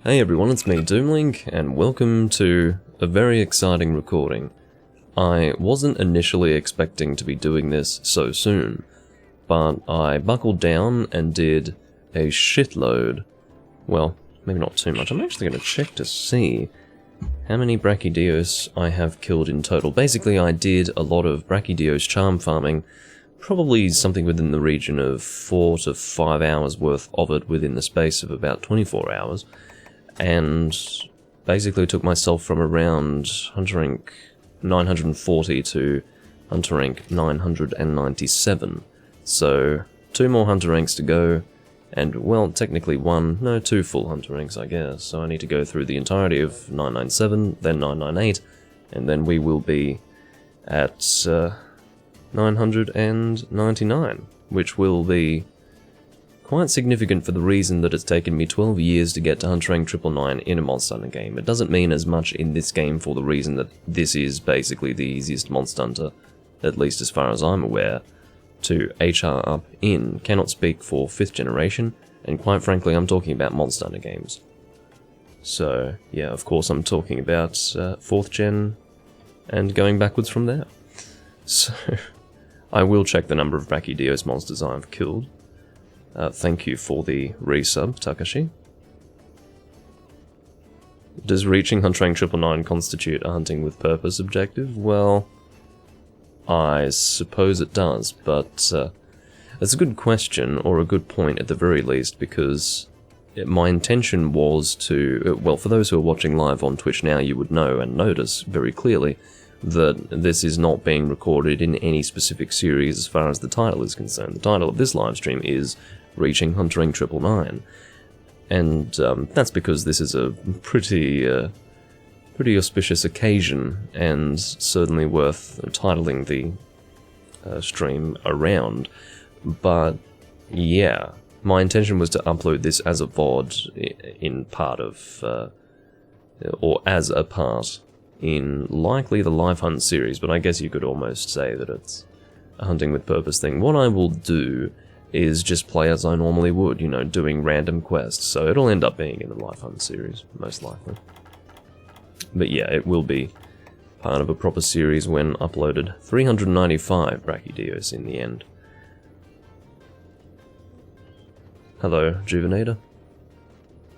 Hey everyone, it's me, Doomlink, and welcome to a very exciting recording. I wasn't initially expecting to be doing this so soon, but I buckled down and did a shitload. Well, maybe not too much. I'm actually going to check to see how many Brachydios I have killed in total. Basically, I did a lot of Brachydios charm farming, probably something within the region of 4 to 5 hours worth of it within the space of about 24 hours. And basically took myself from around Hunter Rank 940 to Hunter Rank 997. So, 2 more Hunter Ranks to go, and, well, technically 2 full Hunter Ranks, I guess. So I need to go through the entirety of 997, then 998, and then we will be at 999, which will be quite significant for the reason that it's taken me 12 years to get to Hunter Rank 999 in a Monster Hunter game. It doesn't mean as much in this game for the reason that this is basically the easiest Monster Hunter, at least as far as I'm aware, to HR up in. Cannot speak for 5th generation, and quite frankly I'm talking about Monster Hunter games. So, yeah, of course I'm talking about 4th gen and going backwards from there. So, I will check the number of Brachydios monsters I've killed. Thank you for the resub, Takashi. Does reaching Hunter Rank 999 constitute a hunting with purpose objective? Well, I suppose it does, but it's a good question, or a good point at the very least, because my intention was to, well, for those who are watching live on Twitch now, you would know and notice very clearly that this is not being recorded in any specific series as far as the title is concerned. The title of this livestream is Reaching Hunter Rank 999, and that's because this is a pretty auspicious occasion, and certainly worth titling the stream around. But yeah, my intention was to upload this as a VOD in part of, or as a part in likely the Live Hunt series, but I guess you could almost say that it's a hunting with purpose thing. What I will do is just play as I normally would, you know, doing random quests, so it'll end up being in the Live Hunt series, most likely. But yeah, it will be part of a proper series when uploaded. 395 Brachydios in the end. Hello, Juvenator.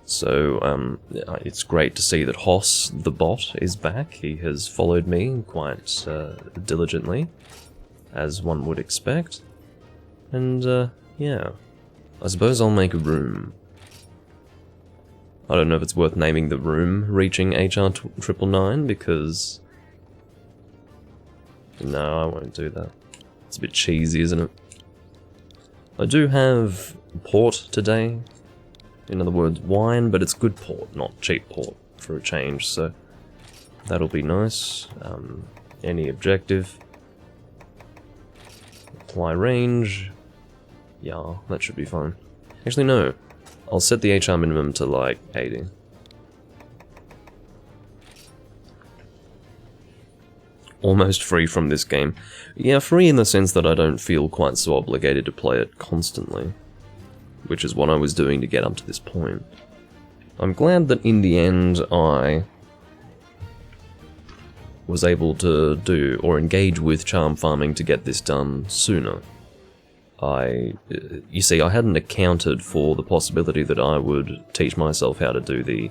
So, it's great to see that Hoss, the bot, is back. He has followed me quite diligently, as one would expect. And, yeah, I suppose I'll make a room. I don't know if it's worth naming the room Reaching HR 999, because... no, I won't do that. It's a bit cheesy, isn't it? I do have port today. In other words, wine, but it's good port, not cheap port, for a change, so that'll be nice. Any objective. Apply range. Yeah, that should be fine. Actually, no. I'll set the HR minimum to, like, 80. Almost free from this game. Yeah, free in the sense that I don't feel quite so obligated to play it constantly, which is what I was doing to get up to this point. I'm glad that in the end I was able to do, or engage with charm farming to get this done sooner. You see, I hadn't accounted for the possibility that I would teach myself how to do the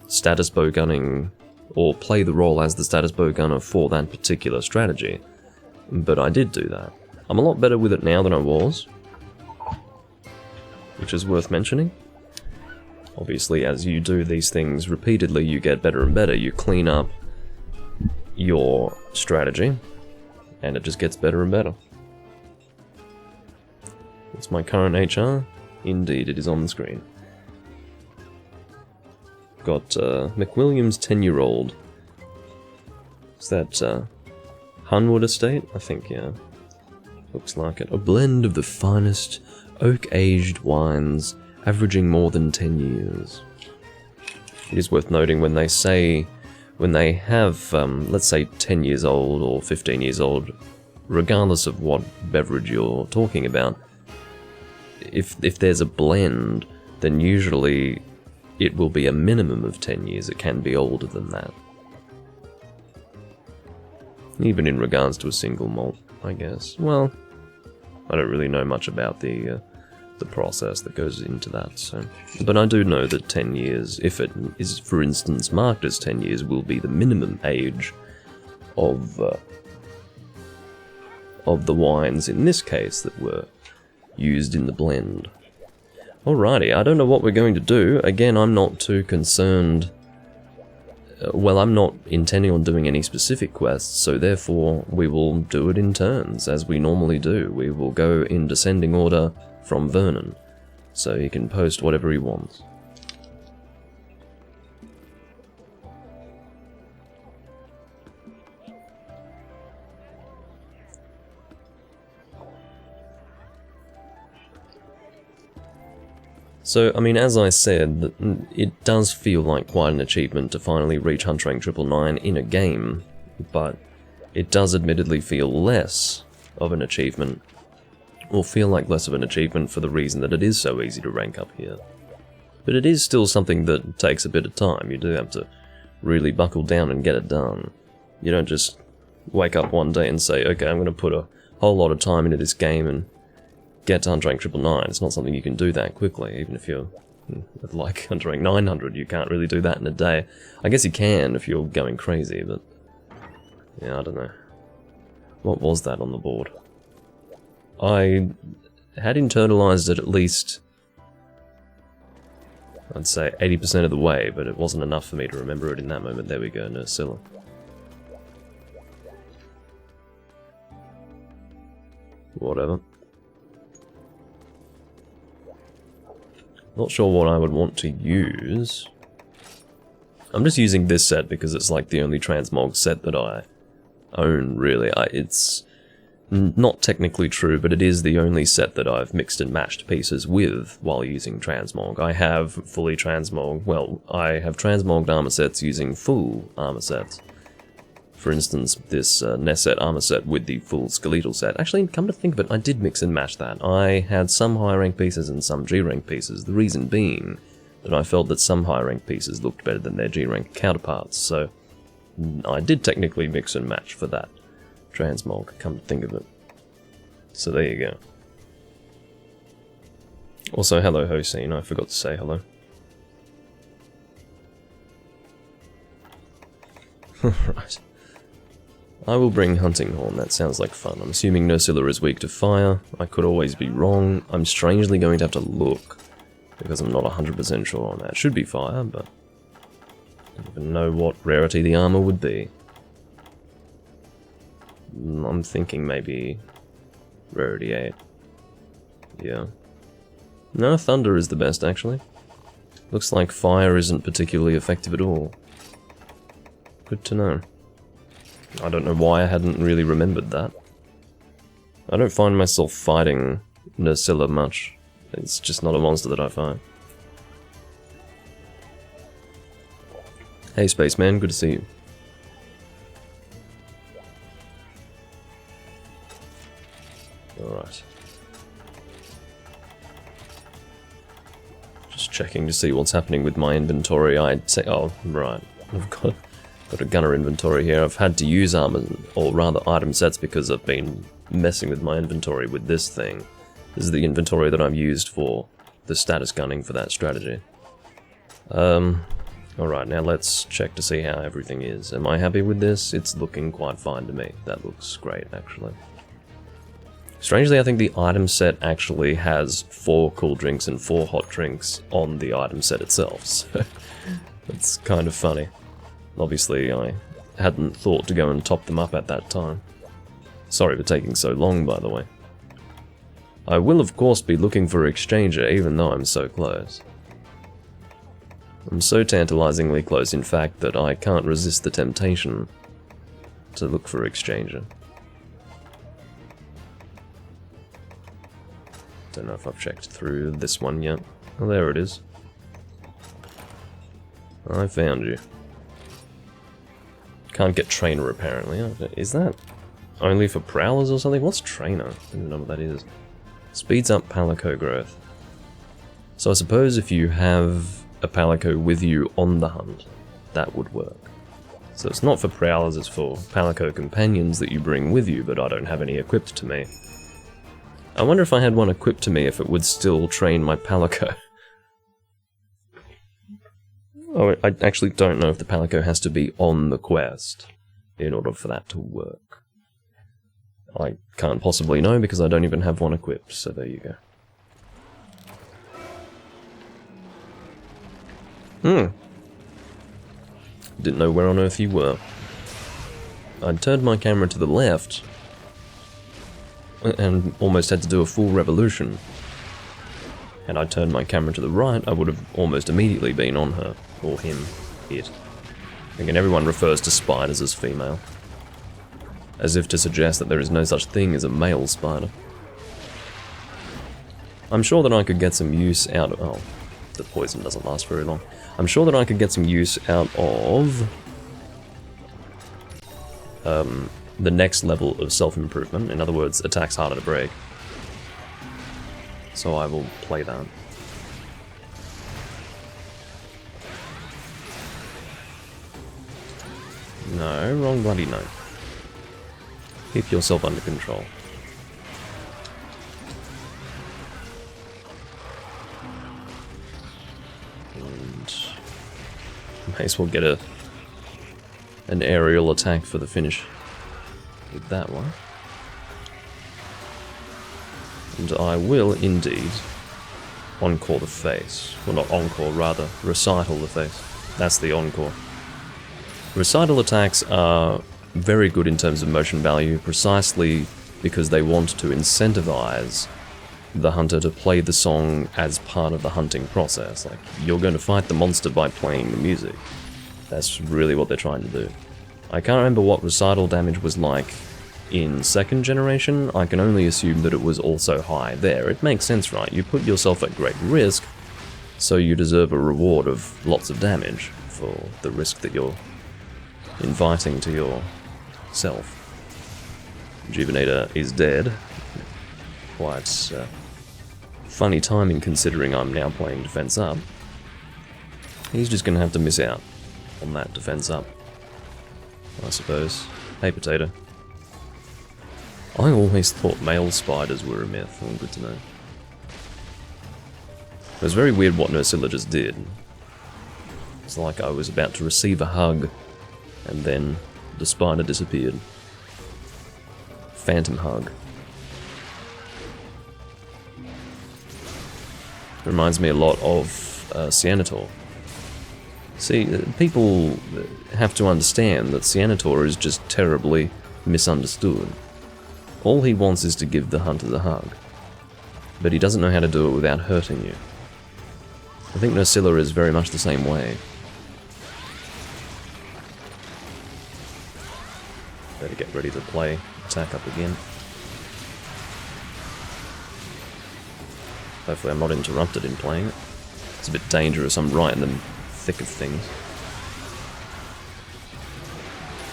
status bow gunning, or play the role as the status bow gunner for that particular strategy. But I did do that. I'm a lot better with it now than I was, which is worth mentioning. Obviously, as you do these things repeatedly, you get better and better. You clean up your strategy, and it just gets better and better. It's my current HR. Indeed, it is on the screen. Got McWilliams 10-year-old. Is that Hunwood Estate? I think, yeah. Looks like it. A blend of the finest oak-aged wines, averaging more than 10 years. It is worth noting when they say, when they have, let's say 10 years old or 15 years old, regardless of what beverage you're talking about, if there's a blend, then usually it will be a minimum of 10 years. It can be older than that. Even in regards to a single malt, I guess. Well, I don't really know much about the process that goes into that, so... But I do know that 10 years, if it is, for instance, marked as 10 years, will be the minimum age of the wines, in this case, that were used in the blend. Alrighty, I don't know what we're going to do. Again, I'm not too concerned... well, I'm not intending on doing any specific quests, so therefore we will do it in turns, as we normally do. We will go in descending order from Vernon, so he can post whatever he wants. So, I mean, as I said, it does feel like quite an achievement to finally reach Hunt Rank 999 in a game, but it does admittedly feel less of an achievement, or feel like less of an achievement for the reason that it is so easy to rank up here. But it is still something that takes a bit of time. You do have to really buckle down and get it done. You don't just wake up one day and say, okay, I'm going to put a whole lot of time into this game and get to Hunt Rank 999. It's not something you can do that quickly, even if you're like Hunt Rank 900, you can't really do that in a day. I guess you can if you're going crazy, but yeah, I don't know. What was that on the board? I had internalized it at least, I'd say 80% of the way, but it wasn't enough for me to remember it in that moment. There we go, Nursilla. Whatever. Not sure what I would want to use. I'm just using this set because it's like the only transmog set that I own, really. It's not technically true, but it is the only set that I've mixed and matched pieces with while using transmog. I have fully transmog, well, I have transmogged armor sets using full armor sets. For instance, this Nesset armor set with the full skeletal set. Actually, come to think of it, I did mix and match that. I had some high rank pieces and some G rank pieces, the reason being that I felt that some high rank pieces looked better than their G rank counterparts, so I did technically mix and match for that transmog, come to think of it. So there you go. Also, hello Hossein, I forgot to say hello. Right. I will bring Hunting Horn, that sounds like fun. I'm assuming Nursilla is weak to fire. I could always be wrong. I'm strangely going to have to look, because I'm not 100% sure on that. It should be fire, but I don't even know what rarity the armor would be. I'm thinking maybe rarity 8. Yeah. No, thunder is the best, actually. Looks like fire isn't particularly effective at all. Good to know. I don't know why I hadn't really remembered that. I don't find myself fighting Nursilla much. It's just not a monster that I fight. Hey Spaceman, good to see you. Alright. Just checking to see what's happening with my inventory. I'd say, oh, right. I've got a gunner inventory here. I've had to use armor, or rather item sets, because I've been messing with my inventory with this thing. This is the inventory that I've used for the status gunning for that strategy. Alright, now let's check to see how everything is. Am I happy with this? It's looking quite fine to me. That looks great, actually. Strangely, I think the item set actually has 4 cool drinks and 4 hot drinks on the item set itself, so it's kind of funny. Obviously, I hadn't thought to go and top them up at that time. Sorry for taking so long, by the way. I will, of course, be looking for Exchanger, even though I'm so close. I'm so tantalizingly close, in fact, that I can't resist the temptation to look for Exchanger. Don't know if I've checked through this one yet. Oh, there it is. I found you. Can't get Trainer, apparently. Is that only for Prowlers or something? What's Trainer? I don't even know what that is. Speeds up Palico growth. So I suppose if you have a Palico with you on the hunt, that would work. So it's not for Prowlers, it's for Palico companions that you bring with you, but I don't have any equipped to me. I wonder if I had one equipped to me if it would still train my Palico. Oh, I actually don't know if the Palico has to be on the quest in order for that to work. I can't possibly know because I don't even have one equipped, so there you go. Didn't know where on earth you were. I turned my camera to the left and almost had to do a full revolution. And I turned my camera to the right, I would have almost immediately been on her. Or him. It. Again, everyone refers to spiders as female. As if to suggest that there is no such thing as a male spider. I'm sure that I could get some use out of... Oh, the poison doesn't last very long. I'm sure that I could get some use out of... the next level of self-improvement. In other words, attacks harder to break. So I will play that. No, wrong bloody no. Keep yourself under control. And may as well get an aerial attack for the finish with that one. And I will indeed encore the face. Well, not encore, rather recital the face. That's the encore. Recital attacks are very good in terms of motion value, precisely because they want to incentivize the hunter to play the song as part of the hunting process. Like, you're going to fight the monster by playing the music. That's really what they're trying to do. I can't remember what recital damage was like in 2nd generation. I can only assume that it was also high there. It makes sense, right? You put yourself at great risk, so you deserve a reward of lots of damage for the risk that you're inviting to yourself. Juvenator is dead. Quite funny timing considering I'm now playing defense up. He's just going to have to miss out on that defense up, I suppose. Hey, potato. I always thought male spiders were a myth. Oh, good to know. It was very weird what Nursilla just did. It's like I was about to receive a hug, and then the spider disappeared. Phantom hug. Reminds me a lot of Cyanator. See, people have to understand that Cyanator is just terribly misunderstood. All he wants is to give the hunters a hug. But he doesn't know how to do it without hurting you. I think Nursilla is very much the same way. Better get ready to play. Attack up again. Hopefully I'm not interrupted in playing it. It's a bit dangerous, I'm right in the thick of things.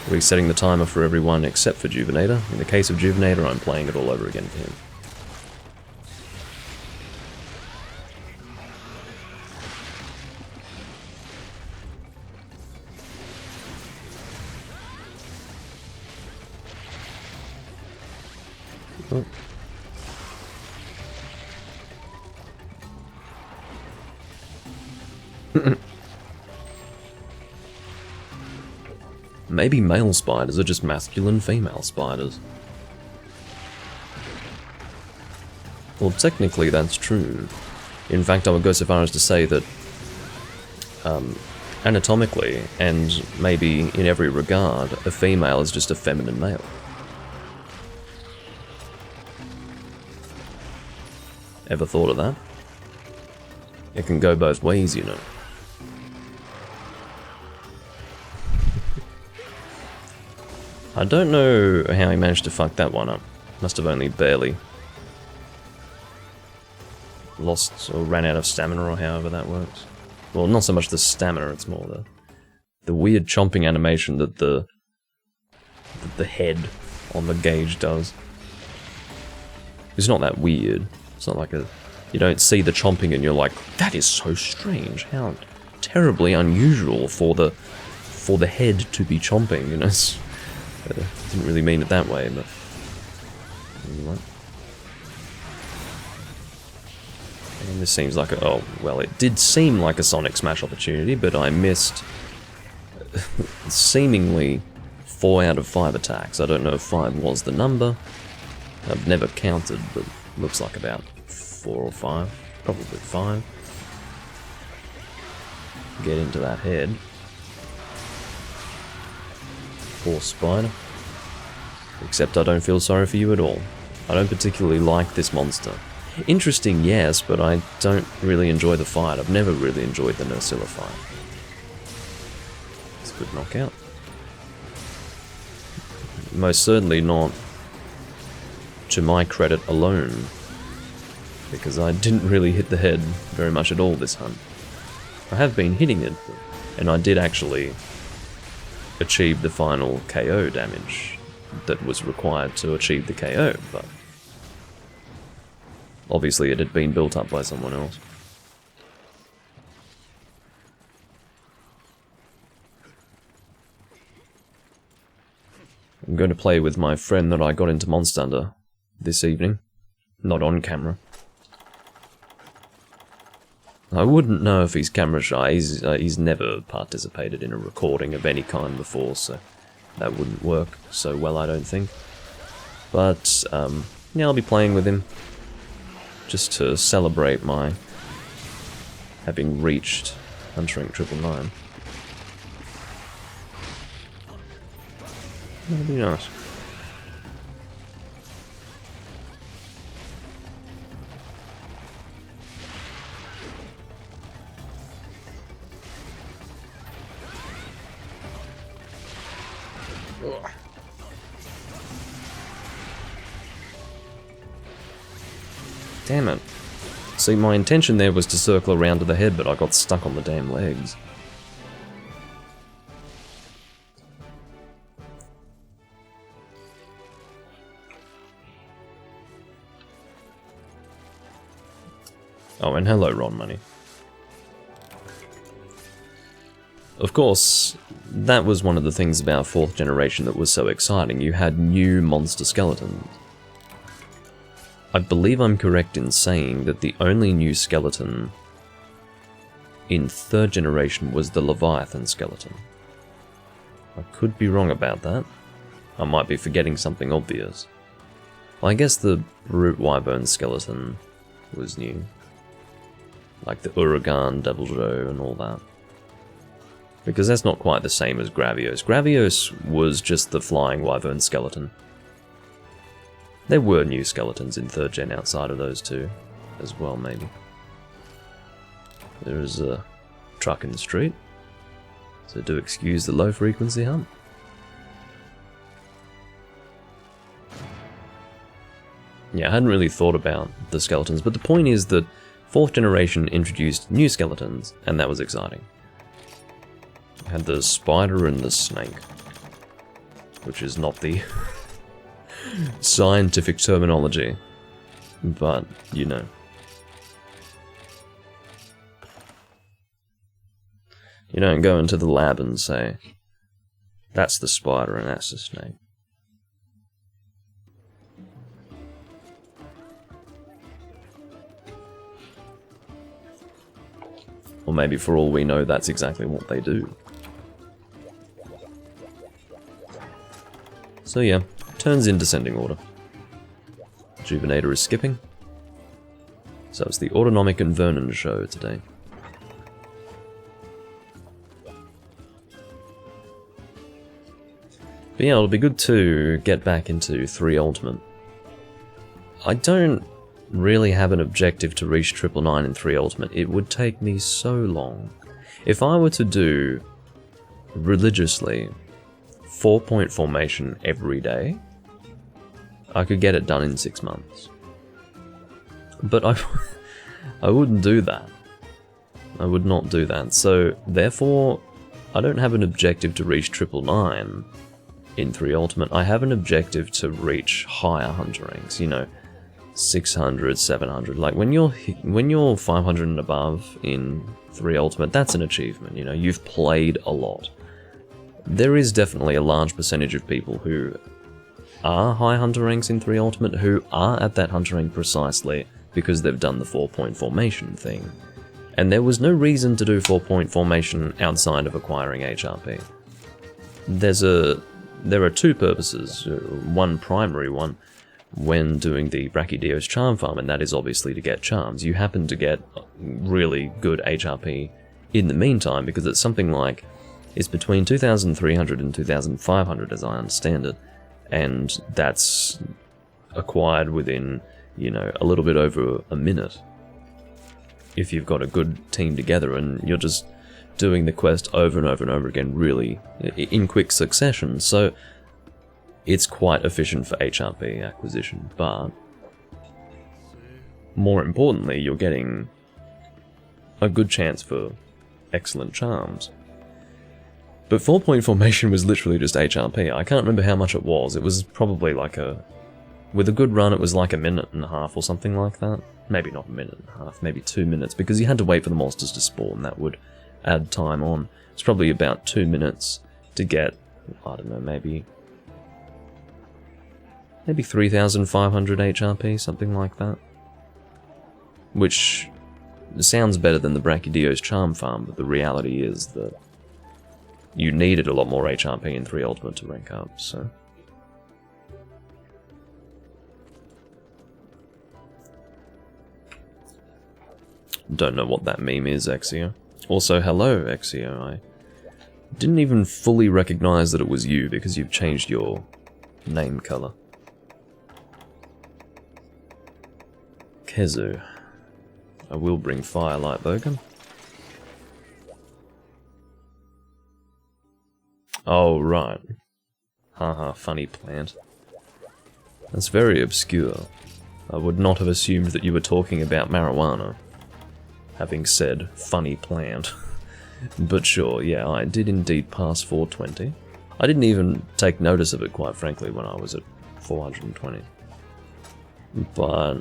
Resetting the timer for everyone except for Juvenator. In the case of Juvenator, I'm playing it all over again for him. Oh. Maybe male spiders are just masculine female spiders. Well, technically that's true. In fact, I would go so far as to say that anatomically, and maybe in every regard, a female is just a feminine male. Ever thought of that? It can go both ways, you know. I don't know how he managed to fuck that one up. Must have only barely lost or ran out of stamina or however that works. Well, not so much the stamina, it's more the weird chomping animation that the head on the gauge does. It's not that weird. It's not like a You don't see the chomping and you're like, that is so strange. How terribly unusual for the head to be chomping, you know. Didn't really mean it that way, but anyway. And this seems like a, oh, well, it did seem like a Sonic Smash opportunity, but I missed seemingly 4 out of 5 attacks. I don't know if 5 was the number. I've never counted, but looks like about 4 or 5. Probably 5. Get into that head. Poor spider. Except I don't feel sorry for you at all. I don't particularly like this monster. Interesting, yes, but I don't really enjoy the fight. I've never really enjoyed the Nursilla fight. It's a good knockout. Most certainly not to my credit alone, because I didn't really hit the head very much at all this hunt. I have been hitting it, and I did actually achieve the final KO damage that was required to achieve the KO, but obviously it had been built up by someone else. I'm going to play with my friend that I got into Monster Hunter this evening. Not on camera. I wouldn't know if he's camera shy. He's never participated in a recording of any kind before, so that wouldn't work so well, I don't think. But, yeah, I'll be playing with him. Just to celebrate my having reached Hunter Inc. 999. That'll be nice. Ugh. Damn it. See, my intention there was to circle around to the head, but I got stuck on the damn legs. Oh, and hello, Ron Money. Of course, that was one of the things about 4th generation that was so exciting. You had new monster skeletons. I believe I'm correct in saying that the only new skeleton in 3rd generation was the Leviathan skeleton. I could be wrong about that. I might be forgetting something obvious. Well, I guess the Brute Wyvern skeleton was new. Like the Uragan, Devil Joe, and all that. Because that's not quite the same as Gravios. Gravios was just the flying Wyvern skeleton. There were new skeletons in 3rd gen outside of those two, as well, maybe. There is a truck in the street, so do excuse the low frequency hum. Yeah, I hadn't really thought about the skeletons, but the point is that 4th generation introduced new skeletons, and that was exciting. I had the spider and the snake, which is not the scientific terminology, but you know. You don't go into the lab and say, that's the spider and that's the snake. Or maybe for all we know, that's exactly what they do. So yeah, turns in descending order. Juvenator is skipping. So it's the Autonomic and Vernon show today. But yeah, it'll be good to get back into 3 Ultimate. I don't really have an objective to reach 999 in 3 Ultimate. It would take me so long. If I were to do religiously 4-point formation every day, I could get it done in 6 months. But I wouldn't do that. I would not do that. So therefore, I don't have an objective to reach 999 in 3 Ultimate. I have an objective to reach higher Hunter ranks, you know, 600, 700. Like when you're 500 and above in 3 Ultimate, that's an achievement. You know, you've played a lot. There is definitely a large percentage of people who are high hunter ranks in 3 Ultimate who are at that hunter rank precisely because they've done the 4-point formation thing. And there was no reason to do 4-point formation outside of acquiring HRP. There are 2 purposes, one primary one, when doing the Brachydios charm farm, and that is obviously to get charms. You happen to get really good HRP in the meantime, because it's something like, it's between 2,300 and 2,500 as I understand it, and that's acquired within, you know, a little bit over a minute. If you've got a good team together and you're just doing the quest over and over and over again really in quick succession, so it's quite efficient for HRP acquisition, but more importantly, you're getting a good chance for excellent charms. But 4-point formation was literally just HRP. I can't remember how much it was. It was probably like with a good run, it was like a minute and a half or something like that. Maybe not a minute and a half, maybe 2 minutes, because you had to wait for the monsters to spawn. That would add time on. It's probably about 2 minutes to get, I don't know, maybe 3,500 HRP, something like that. Which sounds better than the Brachydios charm farm, but the reality is that you needed a lot more HRP in 3 Ultimate to rank up, so... Don't know what that meme is, Exio. Also, hello, Exio. I didn't even fully recognize that it was you because you've changed your name color. Kezu. I will bring Firelight Bogan. Oh, right. Haha, funny plant. That's very obscure. I would not have assumed that you were talking about marijuana. Having said, funny plant. But sure, yeah, I did indeed pass 420. I didn't even take notice of it, quite frankly, when I was at 420. But,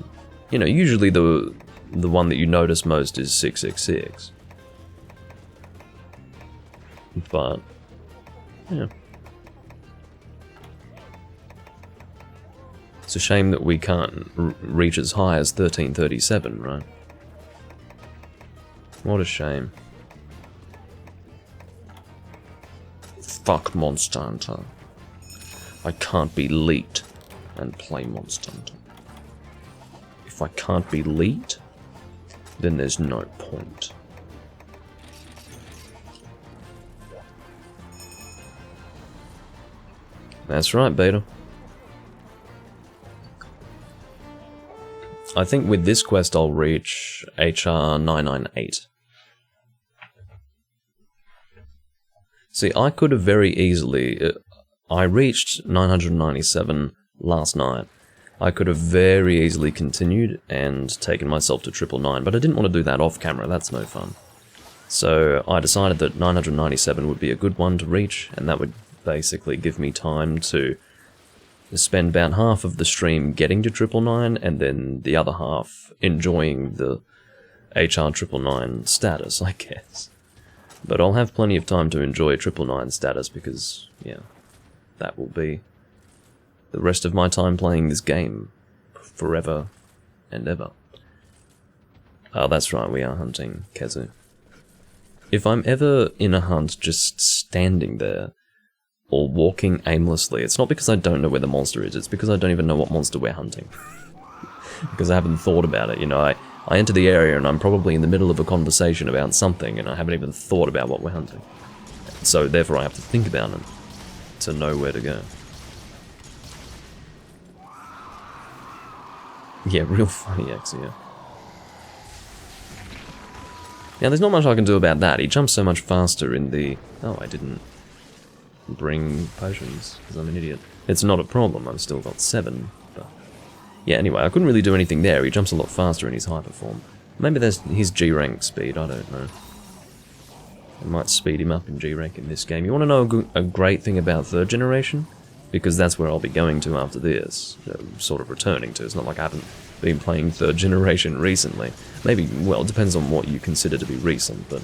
you know, usually the one that you notice most is 666. But, yeah. It's a shame that we can't reach as high as 1337, right? What a shame. Fuck Monster Hunter. I can't be leaked and play Monster Hunter. If I can't be leaked, then there's no point. That's right, Beta. I think with this quest I'll reach HR 998. See, I could have very easily... I reached 997 last night. I could have very easily continued and taken myself to 999, but I didn't want to do that off camera, that's no fun. So I decided that 997 would be a good one to reach, and that would basically give me time to spend about half of the stream getting to 999, and then the other half enjoying the HR 999 status, I guess. But I'll have plenty of time to enjoy 999 status because, yeah, that will be the rest of my time playing this game forever and ever. Oh, that's right, we are hunting Kezu. If I'm ever in a hunt just standing there, or walking aimlessly, it's not because I don't know where the monster is, it's because I don't even know what monster we're hunting. Because I haven't thought about it, you know, I enter the area and I'm probably in the middle of a conversation about something and I haven't even thought about what we're hunting. So therefore I have to think about it to know where to go. Yeah, real funny, Exia. Now there's not much I can do about that, he jumps so much faster in the... Oh, I didn't bring potions, because I'm an idiot. It's not a problem, I've still got 7, but... Yeah, anyway, I couldn't really do anything there, he jumps a lot faster in his hyper form. Maybe there's his G-rank speed, I don't know. I might speed him up in G-rank in this game. You want to know a great thing about 3rd generation? Because that's where I'll be going to after this. Sort of returning to, it's not like I haven't been playing 3rd generation recently. Maybe, well, it depends on what you consider to be recent, but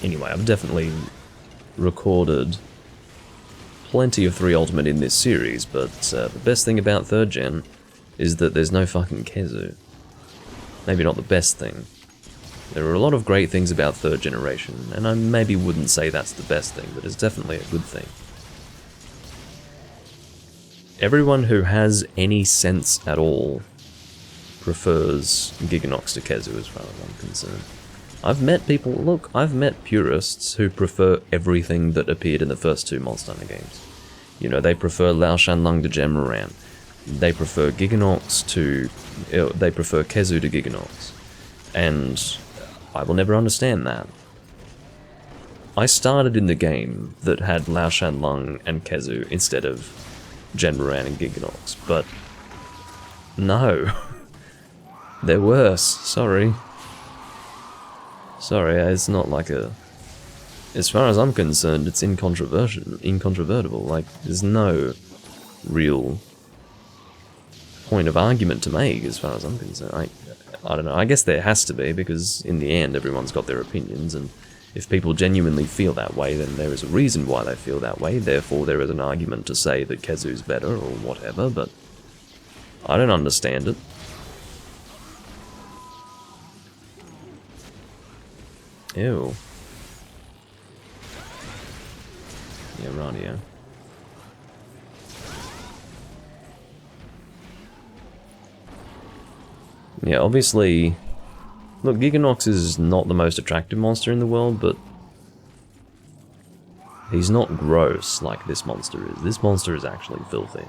anyway, I've definitely recorded plenty of 3 Ultimate in this series, but the best thing about 3rd gen is that there's no fucking Kezu. Maybe not the best thing. There are a lot of great things about 3rd generation, and I maybe wouldn't say that's the best thing, but it's definitely a good thing. Everyone who has any sense at all prefers Giganox to Kezu as far as I'm concerned. I've met people, look, I've met purists who prefer everything that appeared in the first 2 Monster Hunter games. You know, they prefer Lao Shanlung to Gemoran. They prefer Giganox to... they prefer Kezu to Giganox. And I will never understand that. I started in the game that had Lao Shanlung and Kezu instead of Genmoran and Giganox, but no. They're worse, sorry. Sorry, it's not like a... As far as I'm concerned, it's incontrovertible. Like, there's no real point of argument to make as far as I'm concerned. I don't know, I guess there has to be, because in the end everyone's got their opinions, and if people genuinely feel that way, then there is a reason why they feel that way, therefore there is an argument to say that Kezu's better or whatever, but I don't understand it. Ew. Yeah, rightio. Yeah, obviously... Look, Giganox is not the most attractive monster in the world, but... he's not gross like this monster is. This monster is actually filthy.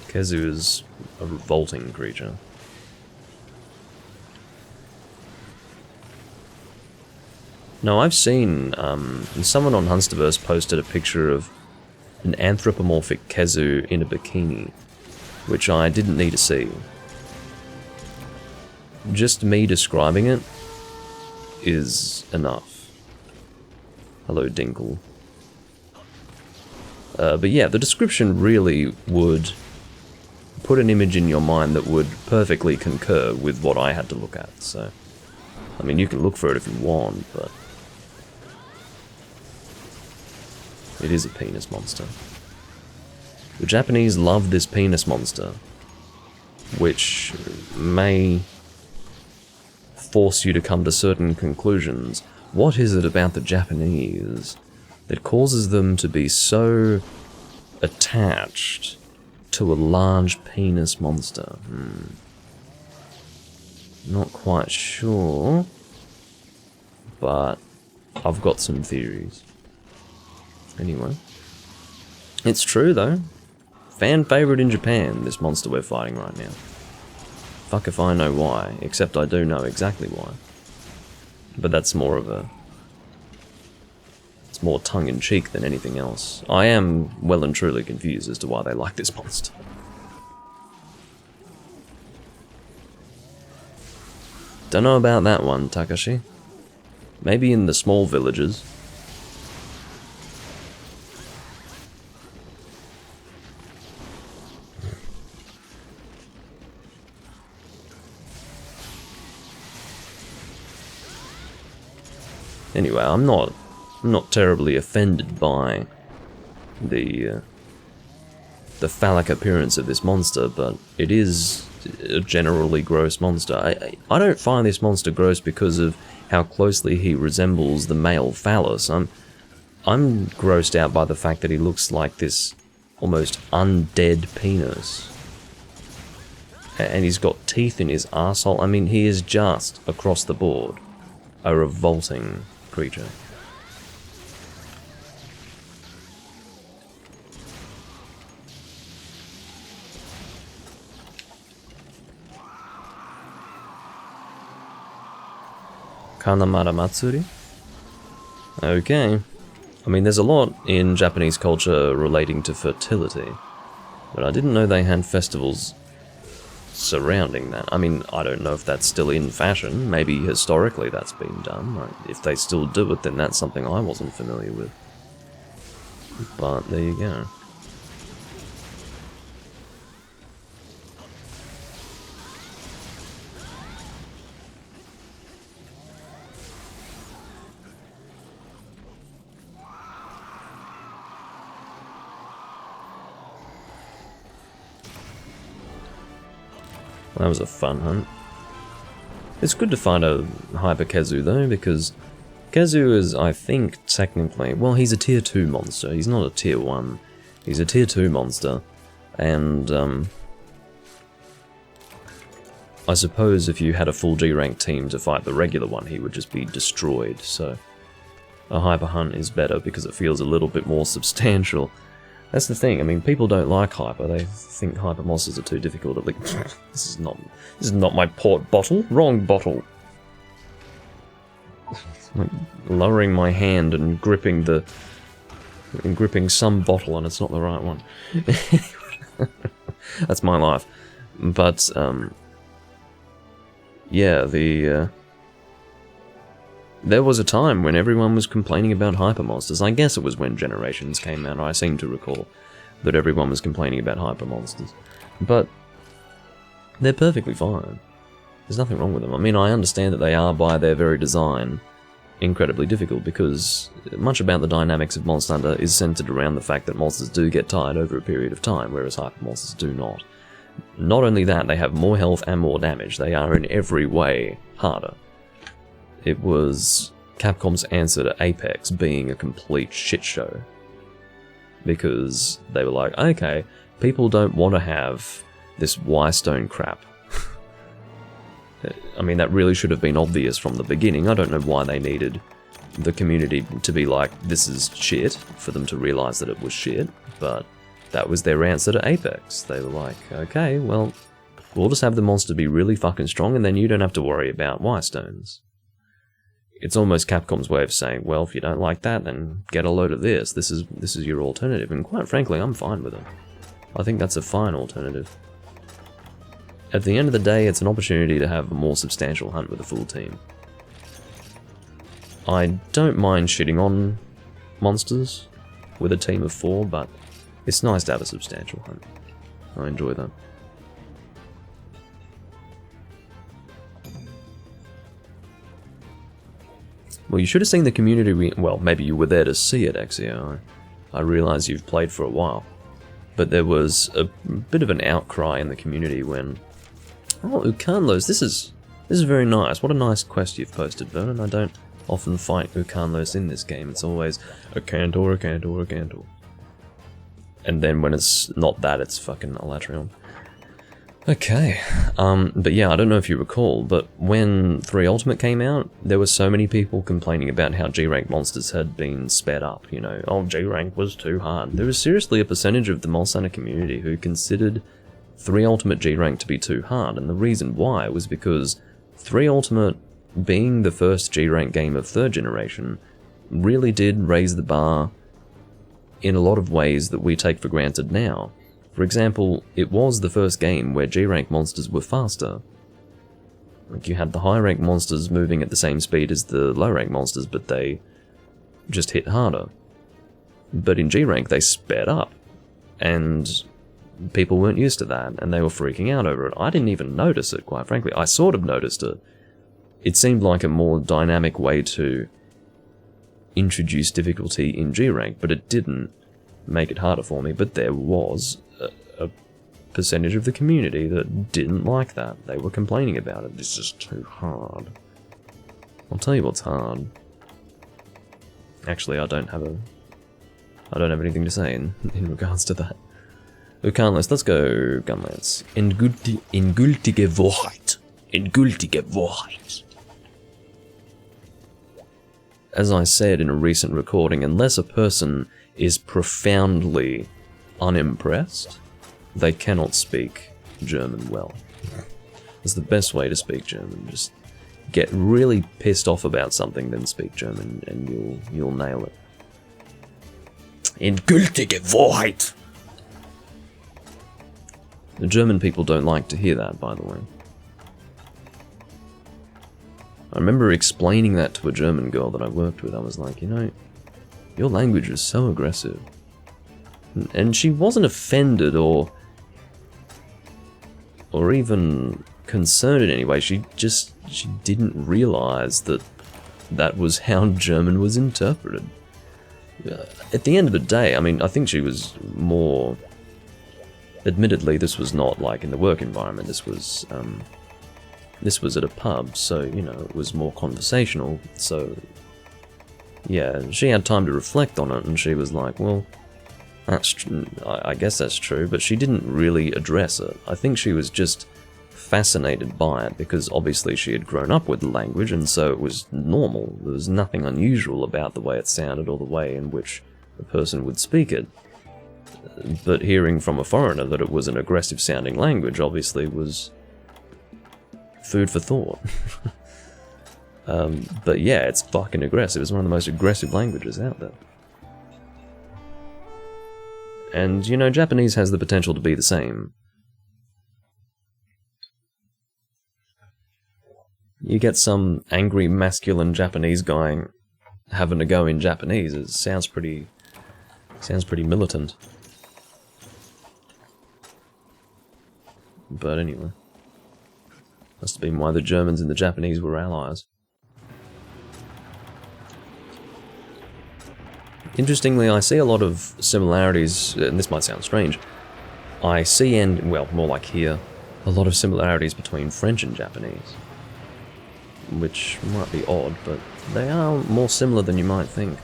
Kezu is a revolting creature. No, I've seen, someone on Hunsterverse posted a picture of an anthropomorphic Kezu in a bikini, which I didn't need to see. Just me describing it is enough. Hello, Dinkle. But yeah, the description really would put an image in your mind that would perfectly concur with what I had to look at, so... I mean, you can look for it if you want, but... it is a penis monster. The Japanese love this penis monster, which may force you to come to certain conclusions. What is it about the Japanese that causes them to be so attached to a large penis monster? Not quite sure, but I've got some theories. Anyway, it's true though. Fan favorite in Japan, this monster we're fighting right now. Fuck if I know why, except I do know exactly why. But that's more of a... it's more tongue-in-cheek than anything else. I am well and truly confused as to why they like this monster. Don't know about that one, Takashi. Maybe in the small villages. Anyway, I'm not terribly offended by the phallic appearance of this monster, but it is a generally gross monster. I don't find this monster gross because of how closely he resembles the male phallus. I'm grossed out by the fact that he looks like this almost undead penis. And he's got teeth in his arsehole. I mean, he is just, across the board, a revolting creature. Kanamara Matsuri? Okay. I mean, there's a lot in Japanese culture relating to fertility, but I didn't know they had festivals surrounding that. I mean, I don't know if that's still in fashion. Maybe historically that's been done. Like, if they still do it, then that's something I wasn't familiar with. But there you go. That was a fun hunt. It's good to find a Hyper Kezu though, because Kezu is, I think, technically... Well, he's a tier 2 monster. He's not a tier 1. He's a tier 2 monster. And, I suppose if you had a full G-rank team to fight the regular one, he would just be destroyed, so... A Hyper Hunt is better because it feels a little bit more substantial. That's the thing, I mean, people don't like Hyper. They think Hyper monsters are too difficult to lick. This is not my port bottle. Wrong bottle. Like lowering my hand and gripping some bottle and it's not the right one. That's my life. But yeah, there was a time when everyone was complaining about hyper monsters. I guess it was when Generations came out. I seem to recall that everyone was complaining about hyper monsters. But they're perfectly fine. There's nothing wrong with them. I mean, I understand that they are, by their very design, incredibly difficult, because much about the dynamics of Monster Hunter is centered around the fact that monsters do get tired over a period of time, whereas hyper monsters do not. Not only that, they have more health and more damage. They are in every way harder. It was Capcom's answer to Apex being a complete shit show. Because they were like, okay, people don't want to have this Y-stone crap. I mean, that really should have been obvious from the beginning. I don't know why they needed the community to be like, this is shit, for them to realize that it was shit, but that was their answer to Apex. They were like, okay, well, we'll just have the monster be really fucking strong and then you don't have to worry about Y-stones. It's almost Capcom's way of saying, well, if you don't like that, then get a load of this. This is your alternative, and quite frankly, I'm fine with it. I think that's a fine alternative. At the end of the day, it's an opportunity to have a more substantial hunt with a full team. I don't mind shitting on monsters with a team of 4, but it's nice to have a substantial hunt. I enjoy that. Well, you should have seen the community well, maybe you were there to see it, Exio. I realise you've played for a while. But there was a bit of an outcry in the community when... Oh, Ukanlos, this is very nice. What a nice quest you've posted, Vernon. I don't often fight Ukanlos in this game. It's always a Cantor, a Cantor, a Cantor. And then when it's not that, it's fucking Alatrion. Okay, but yeah, I don't know if you recall, but when 3 Ultimate came out, there were so many people complaining about how G-Rank monsters had been sped up, you know, oh, G-Rank was too hard. There was seriously a percentage of the Monster Hunter community who considered 3 Ultimate G-Rank to be too hard, and the reason why was because 3 Ultimate, being the first G-Rank game of 3rd generation, really did raise the bar in a lot of ways that we take for granted now. For example, it was the first game where G-rank monsters were faster. Like, you had the high-rank monsters moving at the same speed as the low-rank monsters, but they just hit harder. But in G-rank, they sped up, and people weren't used to that, and they were freaking out over it. I didn't even notice it, quite frankly. I sort of noticed it. It seemed like a more dynamic way to introduce difficulty in G-rank, but it didn't make it harder for me. But there was a percentage of the community that didn't like that. They were complaining about it. It's just too hard. I'll tell you what's hard. Actually, I don't have anything to say in regards to that. Ukanlos, let's go Gunlance. Endgültige Wahrheit. Endgültige Wahrheit. As I said in a recent recording, unless a person is profoundly unimpressed, they cannot speak German well. It's the best way to speak German. Just get really pissed off about something, then speak German, and you'll nail it. Endgültige Wahrheit! The German people don't like to hear that, by the way. I remember explaining that to a German girl that I worked with. I was like, you know, your language is so aggressive. And she wasn't offended or even concerned in any way. She didn't realize that that was how German was interpreted. At the end of the day, I mean, I think she was more Admittedly, this was not like in the work environment, this was at a pub, so, you know, it was more conversational, so, yeah, she had time to reflect on it, and she was like, well, I guess that's true, but she didn't really address it. I think she was just fascinated by it, because obviously she had grown up with the language, and so it was normal. There was nothing unusual about the way it sounded, or the way in which a person would speak it. But hearing from a foreigner that it was an aggressive-sounding language obviously was food for thought. But yeah, it's fucking aggressive. It's one of the most aggressive languages out there. And, you know, Japanese has the potential to be the same. You get some angry, masculine Japanese guy having a go in Japanese, it sounds pretty militant. But anyway, must have been why the Germans and the Japanese were allies. Interestingly, I see a lot of similarities, and this might sound strange, I see, and, well, more like hear, a lot of similarities between French and Japanese. Which might be odd, but they are more similar than you might think.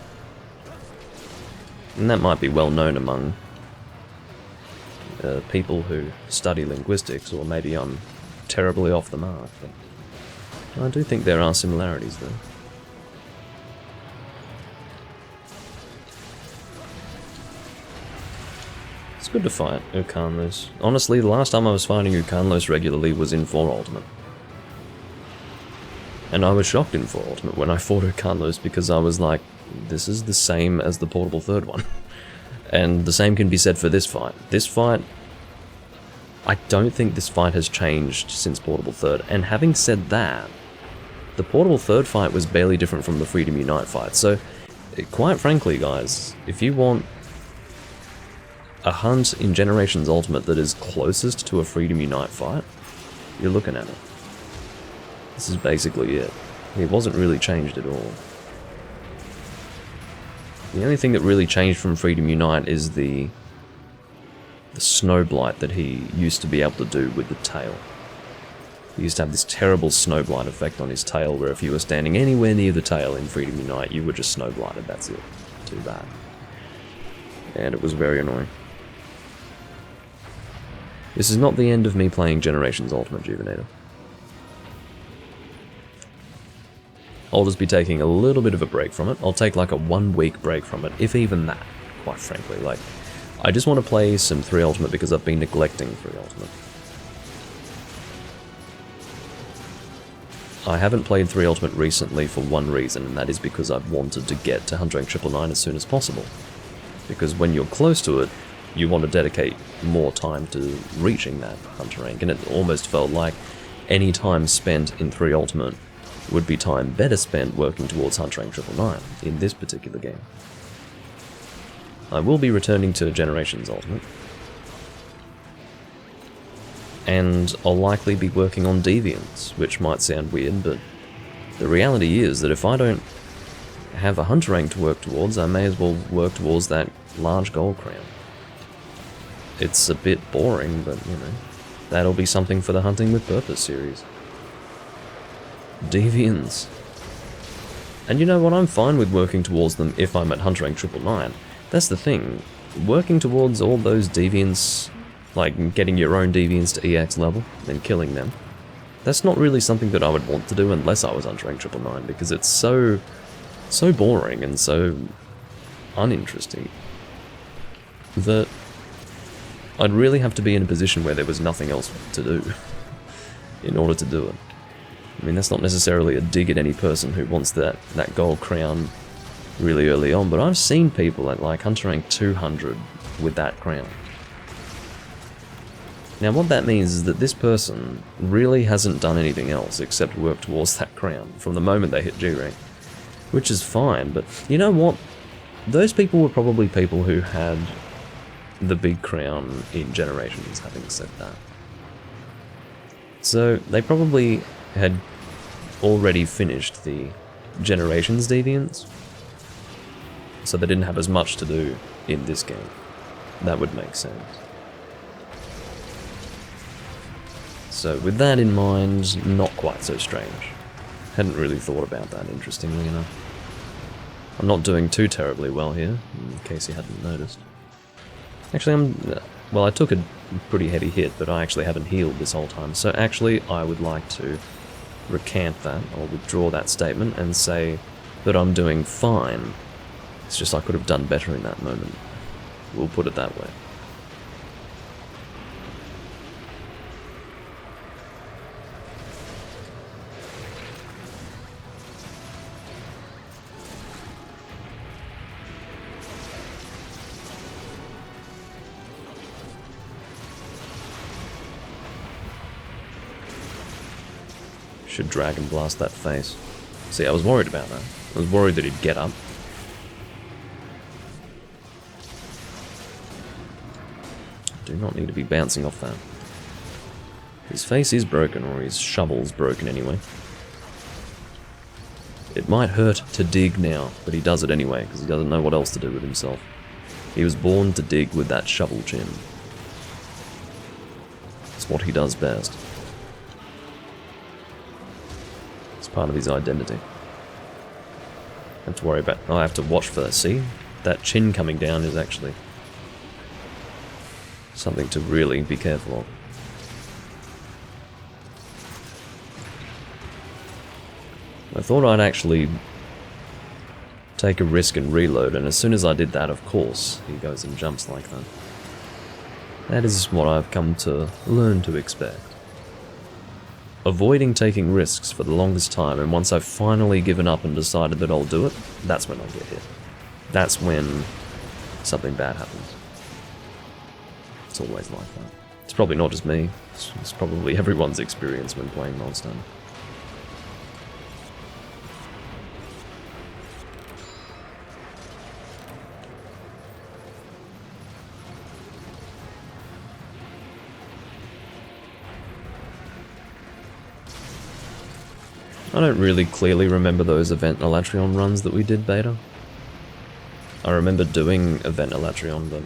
And that might be well known among people who study linguistics, or maybe I'm terribly off the mark, but I do think there are similarities there. It's good to fight Ukanlos. Honestly, the last time I was fighting Ukanlos regularly was in 4 Ultimate. And I was shocked in 4 Ultimate when I fought Ukanlos, because I was like, this is the same as the portable third one. And the same can be said for this fight. This fight, I don't think this fight has changed since portable third. And having said that, the portable third fight was barely different from the Freedom Unite fight. So, quite frankly, guys, if you want a hunt in Generations Ultimate that is closest to a Freedom Unite fight, you're looking at it. This is basically it. It wasn't really changed at all. The only thing that really changed from Freedom Unite is the snow blight that he used to be able to do with the tail. He used to have this terrible snow blight effect on his tail, where if you were standing anywhere near the tail in Freedom Unite, you were just snow blighted, that's it. Too bad. And it was very annoying. This is not the end of me playing Generations Ultimate Juvenator. I'll just be taking a little bit of a break from it. I'll take like a 1-week break from it, if even that, quite frankly. Like, I just want to play some 3 Ultimate because I've been neglecting 3 Ultimate. I haven't played 3 Ultimate recently for one reason, and that is because I've wanted to get to Hunter Rank 999 as soon as possible. Because when you're close to it, you want to dedicate more time to reaching that Hunter Rank, and it almost felt like any time spent in 3 Ultimate would be time better spent working towards Hunter Rank 999 in this particular game. I will be returning to Generations Ultimate, and I'll likely be working on Deviants, which might sound weird, but the reality is that if I don't have a Hunter Rank to work towards, I may as well work towards that large gold crown. It's a bit boring, but, you know, that'll be something for the Hunting with Purpose series. Deviants. And you know what, I'm fine with working towards them if I'm at Hunter Rank 999. That's the thing. Working towards all those Deviants, like getting your own Deviants to EX level, then killing them, that's not really something that I would want to do unless I was Hunter Rank 999, because it's so boring and so uninteresting that I'd really have to be in a position where there was nothing else to do in order to do it. I mean, that's not necessarily a dig at any person who wants that gold crown really early on, but I've seen people at like Hunter Rank 200 with that crown. Now what that means is that this person really hasn't done anything else except work towards that crown from the moment they hit G rank. Which is fine, but you know what? Those people were probably people who had the big crown in Generations, having said that. So they probably had already finished the Generations Deviants, so they didn't have as much to do in this game. That would make sense. So with that in mind, not quite so strange. Hadn't really thought about that, interestingly enough. I'm not doing too terribly well here, in case you hadn't noticed. Actually, well, I took a pretty heavy hit, but I actually haven't healed this whole time. So actually, I would like to recant that, or withdraw that statement, and say that I'm doing fine. It's just I could have done better in that moment. We'll put it that way. Should Dragon Blast that face. See, I was worried about that. I was worried that he'd get up. Do not need to be bouncing off that. His face is broken, or his shovel's broken anyway. It might hurt to dig now, but he does it anyway, because he doesn't know what else to do with himself. He was born to dig with that shovel chin. It's what he does best. Part of his identity. I have to worry about. I have to watch for that. See, that chin coming down is actually something to really be careful of. I thought I'd actually take a risk and reload, and as soon as I did that, of course, he goes and jumps like that. That is what I've come to learn to expect. Avoiding taking risks for the longest time, and once I've finally given up and decided that I'll do it, that's when I'll get hit. That's when something bad happens. It's always like that. It's probably not just me, it's probably everyone's experience when playing Milestone. I don't really clearly remember those Event Elatrion runs that we did beta. I remember doing Event Elatrion, but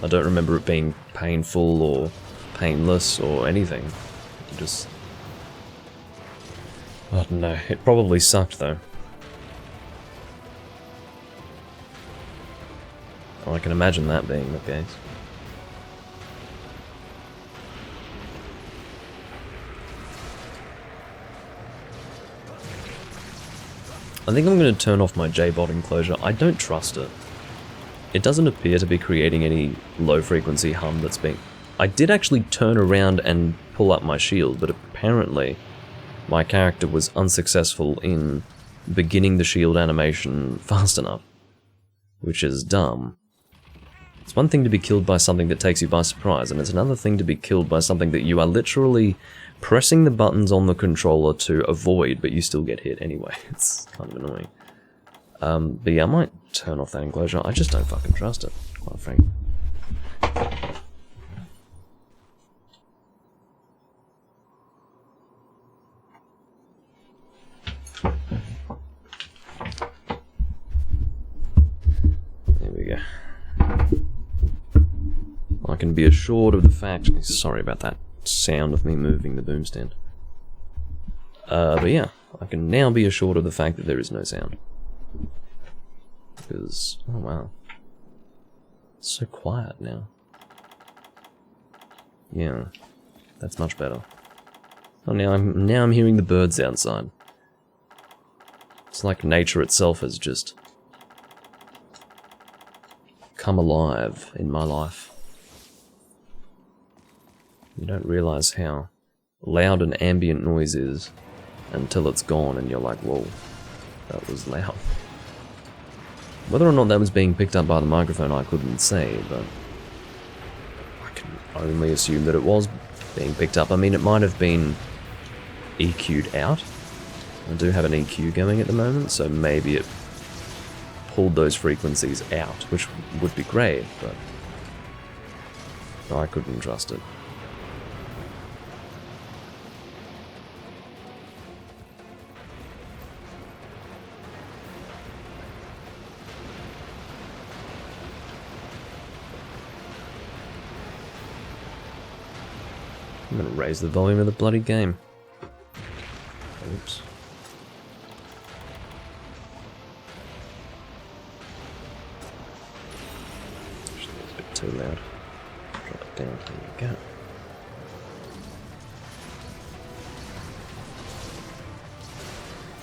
I don't remember it being painful or painless or anything. It just... I don't know, it probably sucked though. I can imagine that being the case. I think I'm going to turn off my JBot enclosure. I don't trust it. It doesn't appear to be creating any low-frequency hum that's being... I did actually turn around and pull up my shield, but apparently my character was unsuccessful in beginning the shield animation fast enough. Which is dumb. It's one thing to be killed by something that takes you by surprise, and it's another thing to be killed by something that you are literally pressing the buttons on the controller to avoid, but you still get hit anyway. It's kind of annoying. But yeah, I might turn off that enclosure. I just don't fucking trust it, quite frankly. There we go. I can be assured of the fact... Sorry about that sound of me moving the boom stand. But yeah, I can now be assured of the fact that there is no sound. Because, oh wow. It's so quiet now. Yeah, that's much better. Oh, now I'm hearing the birds outside. It's like nature itself has just come alive in my life. You don't realize how loud an ambient noise is until it's gone and you're like, whoa, that was loud. Whether or not that was being picked up by the microphone I couldn't say, but I can only assume that it was being picked up. I mean, it might have been EQ'd out. I do have an EQ going at the moment, so maybe it pulled those frequencies out, which would be great, but I couldn't trust it. I'm gonna raise the volume of the bloody game. Oops. Actually, it's a bit too loud. Drop it down. There you go.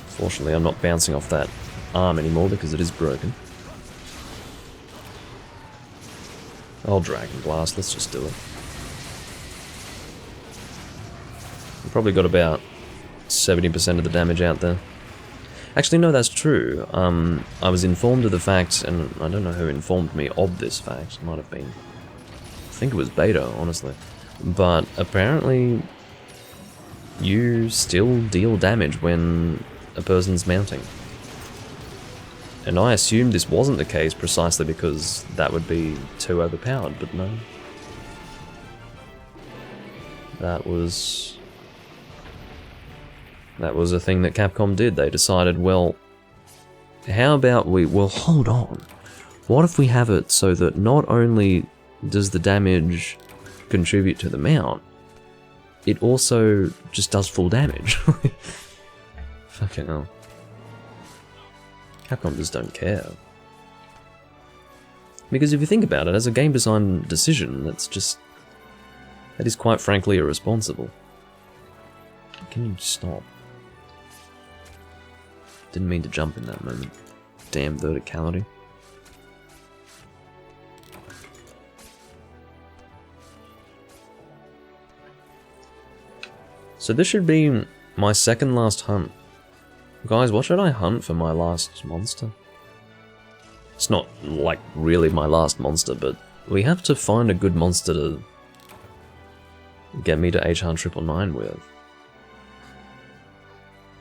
Fortunately, I'm not bouncing off that arm anymore because it is broken. Oh, Dragon Blast, let's just do it. We've probably got about 70% of the damage out there. Actually, no, that's true. I was informed of the fact, and I don't know who informed me of this fact. It might have been... I think it was Beta, honestly. But apparently, you still deal damage when a person's mounting. And I assumed this wasn't the case precisely because that would be too overpowered, but no. That was a thing that Capcom did. They decided, well, how about well, hold on. What if we have it so that not only does the damage contribute to the mount, it also just does full damage? Fucking hell. Capcom just don't care. Because if you think about it, as a game design decision, that is quite frankly irresponsible. Can you stop? Didn't mean to jump in that moment. Damn verticality. So this should be my second last hunt. Guys, what should I hunt for my last monster? It's not, like, really my last monster, but we have to find a good monster to get me to HR 999 with.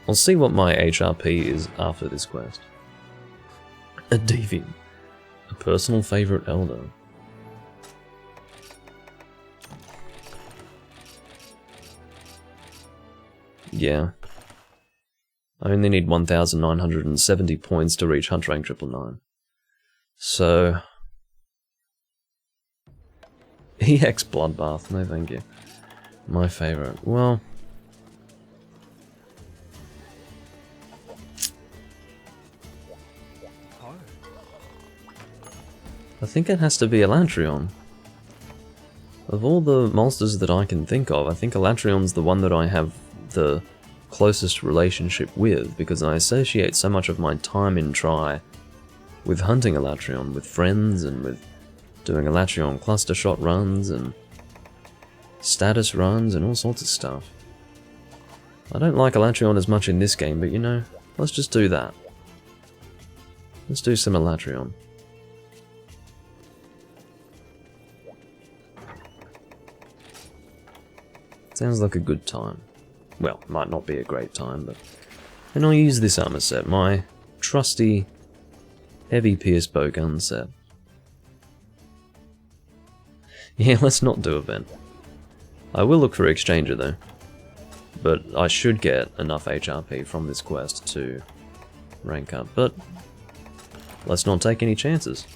I'll see what my HRP is after this quest. A Deviant. A personal favourite elder. Yeah. I only need 1,970 points to reach Hunt Rank 999. So... EX Bloodbath, no thank you. My favourite. Well... I think it has to be Elatrion. Of all the monsters that I can think of, I think Elatrion's the one that I have the closest relationship with, because I associate so much of my time in Tri with hunting Elatrion, with friends, and with doing Elatrion cluster shot runs, and status runs, and all sorts of stuff. I don't like Elatrion as much in this game, but you know, let's just do that. Let's do some Elatrion. Sounds like a good time. Well, might not be a great time, but... And I'll use this armor set, my trusty heavy pierce bow gun set. Yeah, let's not do event. I will look for Exchanger though. But I should get enough HRP from this quest to rank up, but let's not take any chances.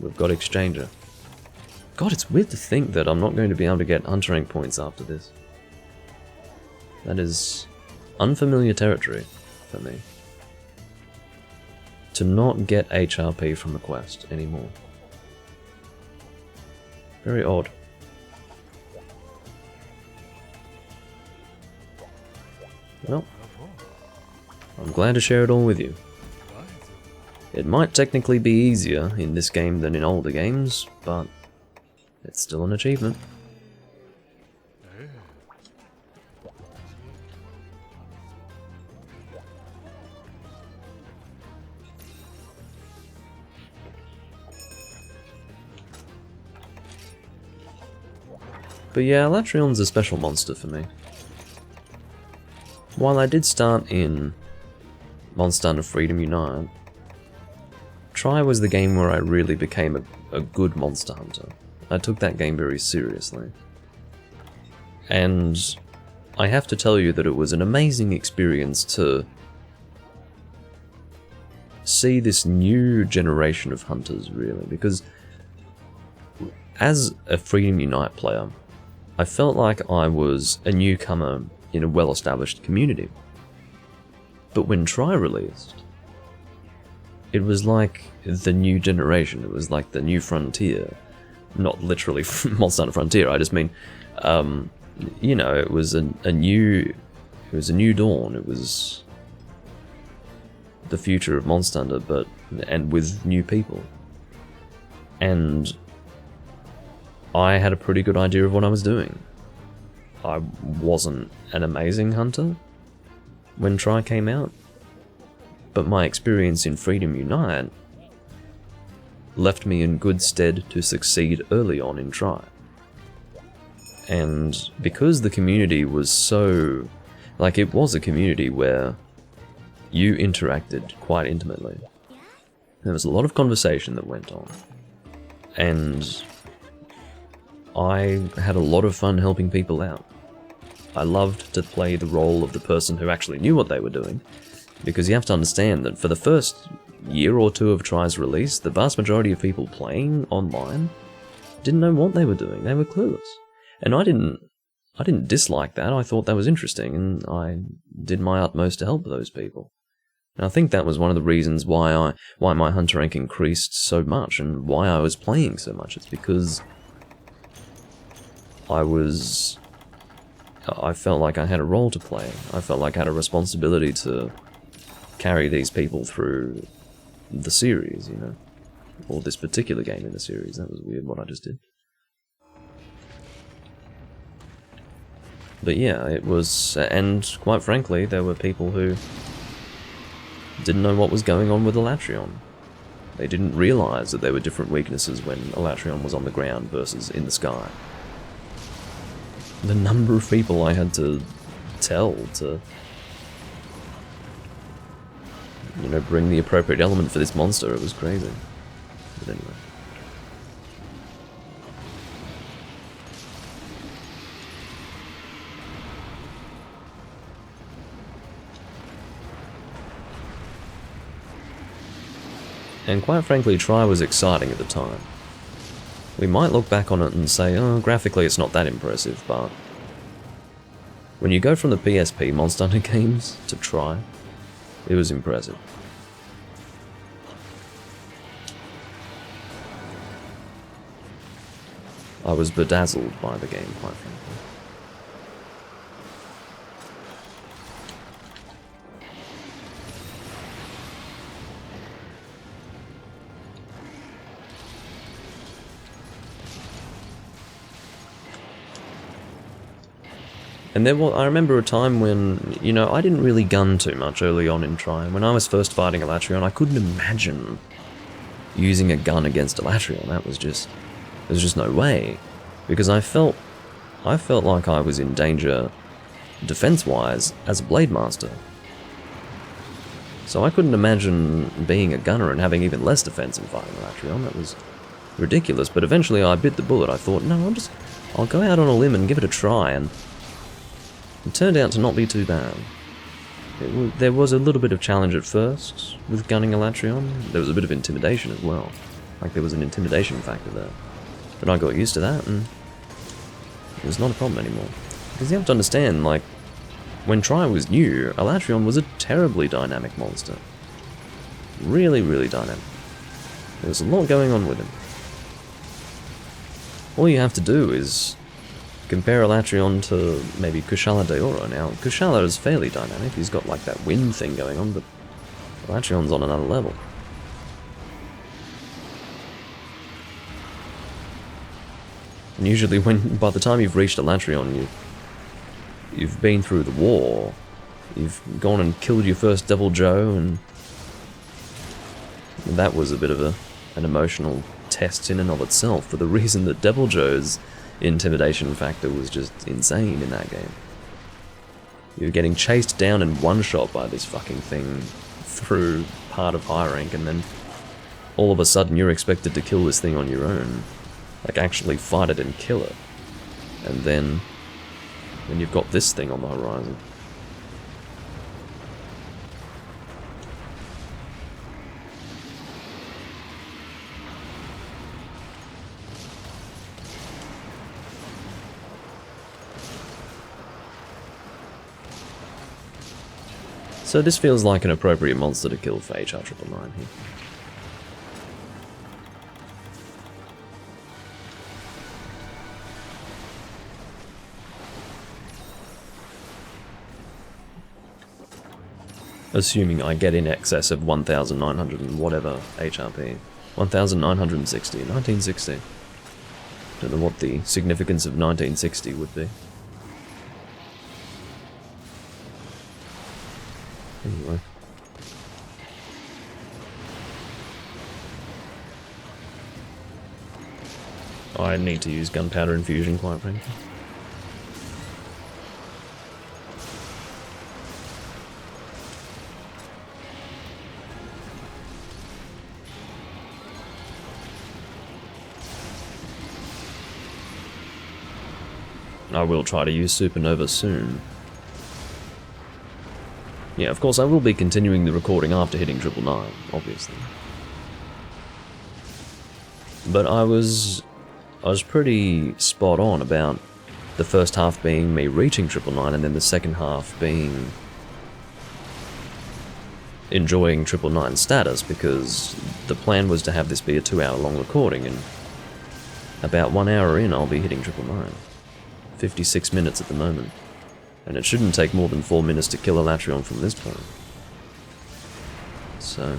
We've got Exchanger. God, it's weird to think that I'm not going to be able to get Hunter rank points after this. That is unfamiliar territory for me. To not get HRP from the quest anymore. Very odd. Well, I'm glad to share it all with you. It might technically be easier in this game than in older games, but it's still an achievement. But yeah, Elatrion's a special monster for me. While I did start in Monster Hunter Freedom Unite, Tri was the game where I really became a good monster hunter. I took that game very seriously. And I have to tell you that it was an amazing experience to see this new generation of hunters, really, because as a Freedom Unite player, I felt like I was a newcomer in a well-established community. But when Tri released, it was like the new generation, it was like the new frontier. Not literally Monster Hunter Frontier, I just mean, you know, it was a new dawn, it was the future of Monster Hunter, and with new people. And I had a pretty good idea of what I was doing. I wasn't an amazing hunter when Tri came out, but my experience in Freedom Unite left me in good stead to succeed early on in Tri. And because the community was so... like, it was a community where you interacted quite intimately. There was a lot of conversation that went on. And I had a lot of fun helping people out. I loved to play the role of the person who actually knew what they were doing, because you have to understand that for the first year or two of Tri's release, the vast majority of people playing online didn't know what they were doing. They were clueless. And I didn't dislike that. I thought that was interesting, and I did my utmost to help those people. And I think that was one of the reasons why my hunter rank increased so much and why I was playing so much. It's because I felt like I had a role to play. I felt like I had a responsibility to carry these people through the series, you know, or this particular game in the series. That was weird what I just did. But yeah, it was, and quite frankly, there were people who didn't know what was going on with Elatrion. They didn't realise that there were different weaknesses when Elatrion was on the ground versus in the sky. The number of people I had to tell to, you know, bring the appropriate element for this monster, it was crazy. But anyway. And quite frankly, Tri was exciting at the time. We might look back on it and say, oh, graphically it's not that impressive, but when you go from the PSP Monster Hunter games to Tri, it was impressive. I was bedazzled by the game, quite frankly. And I remember a time when, you know, I didn't really gun too much early on in Tri. When I was first fighting Elatrion, I couldn't imagine using a gun against Elatrion. There's just no way. Because I felt like I was in danger defense-wise as a Blade Master. So I couldn't imagine being a gunner and having even less defense in fighting Elatrion. That was ridiculous. But eventually I bit the bullet. I thought, no, I'll go out on a limb and give it a try, and it turned out to not be too bad. There was a little bit of challenge at first with gunning Elatrion. There was a bit of intimidation as well. Like, there was an intimidation factor there. But I got used to that, and it was not a problem anymore. Because you have to understand, like, when Tri was new, Elatrion was a terribly dynamic monster. Really, really dynamic. There was a lot going on with him. All you have to do is compare Elatrion to maybe Kushala Daora. Now, Kushala is fairly dynamic, he's got like that wind thing going on, but Elatrion's on another level. And usually by the time you've reached Elatrion, you've been through the war, you've gone and killed your first Devil Joe, and that was a bit of an emotional test in and of itself, for the reason that Devil Joe's intimidation factor was just insane in that game. You're getting chased down and one-shot by this fucking thing through part of high rank, and then all of a sudden you're expected to kill this thing on your own. Like, actually fight it and kill it. And then you've got this thing on the horizon. So this feels like an appropriate monster to kill for HR 999 here. Assuming I get in excess of 1,900 and whatever HRP. 1,960, 1960. Don't know what the significance of 1960 would be. Anyway. I need to use gunpowder infusion, quite frankly. I will try to use Supernova soon. Yeah, of course I will be continuing the recording after hitting 999, obviously. But I was pretty spot on about the first half being me reaching 999 and then the second half being enjoying 999 status, because the plan was to have this be a 2-hour long recording, and about 1 hour in I'll be hitting 999. 56 minutes at the moment. And it shouldn't take more than 4 minutes to kill a Latreon from this point. So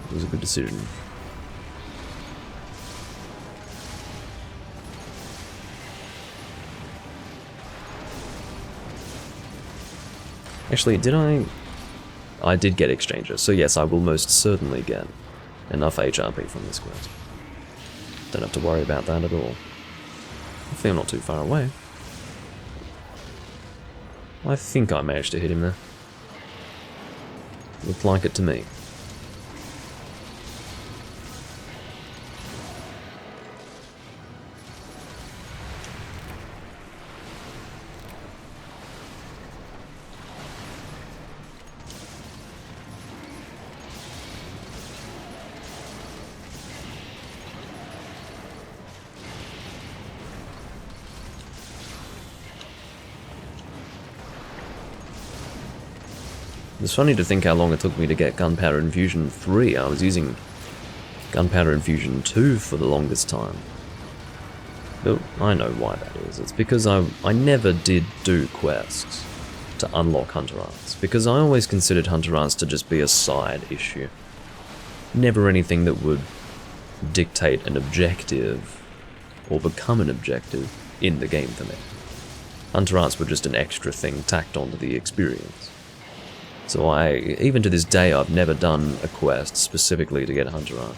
it was a good decision. Actually, did I did get Exchanger, so yes, I will most certainly get enough HRP from this quest. Don't have to worry about that at all. Hopefully I'm not too far away. I think I managed to hit him there. Looked like it to me. It's funny to think how long it took me to get Gunpowder Infusion 3. I was using Gunpowder Infusion 2 for the longest time. But I know why that is. It's because I never did do quests to unlock Hunter Arts, because I always considered Hunter Arts to just be a side issue. Never anything that would dictate an objective, or become an objective, in the game for me. Hunter Arts were just an extra thing tacked onto the experience. So even to this day, I've never done a quest specifically to get a Hunter Art.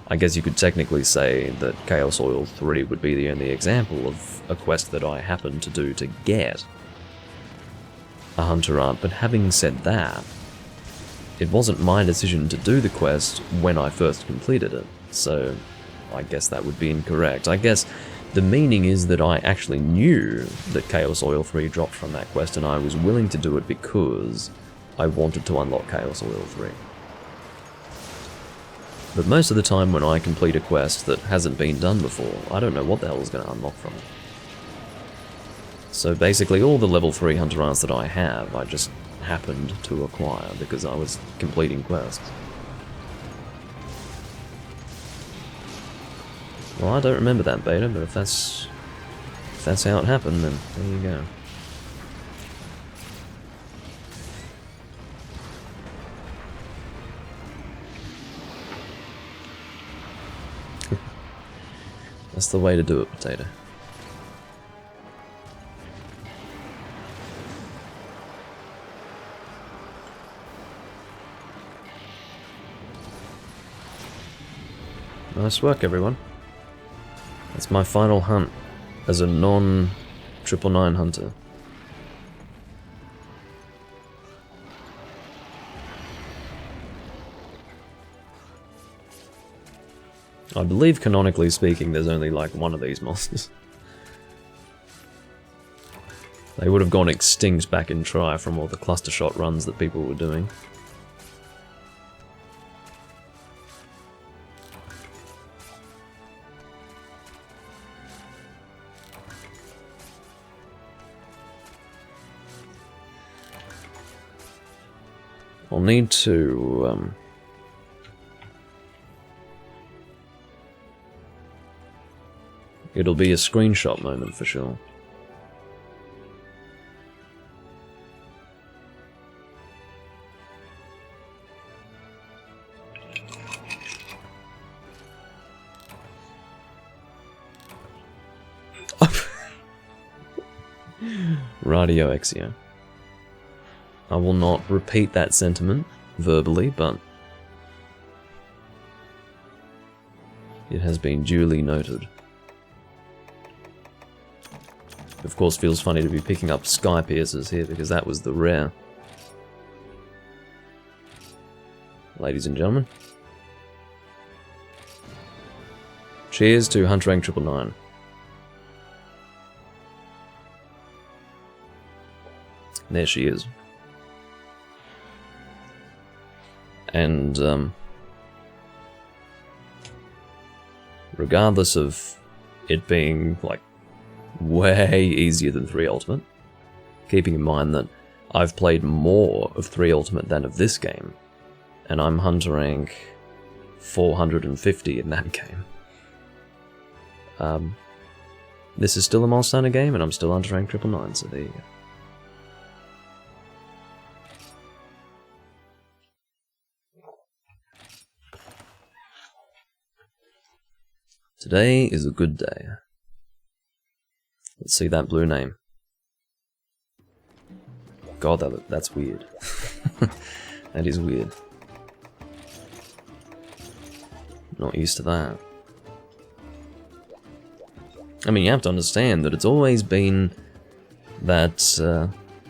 I guess you could technically say that Chaos Oil 3 would be the only example of a quest that I happened to do to get a Hunter Art, but having said that, it wasn't my decision to do the quest when I first completed it, so I guess that would be incorrect. I guess the meaning is that I actually knew that Chaos Oil 3 dropped from that quest, and I was willing to do it because I wanted to unlock Chaos Oil 3. But most of the time when I complete a quest that hasn't been done before, I don't know what the hell is going to unlock from it. So basically all the level 3 Hunter Arts that I have, I just happened to acquire because I was completing quests. Well, I don't remember that beta, but if that's how it happened, then there you go. That's the way to do it, Potato. Nice work, everyone. That's my final hunt as a non-999 hunter. I believe, canonically speaking, there's only like one of these monsters. They would have gone extinct back in Tri from all the cluster shot runs that people were doing. I'll need to, it'll be a screenshot moment for sure. Radio Exio. I will not repeat that sentiment verbally, but it has been duly noted. Of course, feels funny to be picking up sky piercers here because that was the rare. Ladies and gentlemen, cheers to Hunter Rank 999. There she is. And, regardless of it being, like, way easier than 3 Ultimate, keeping in mind that I've played more of 3 Ultimate than of this game, and I'm Hunter Rank 450 in that game. This is still a Monster game, and I'm still Hunter Rank 999, so there you go. Today is a good day. Let's see that blue name. God, that's weird. That is weird. Not used to that. I mean, you have to understand that it's always been that,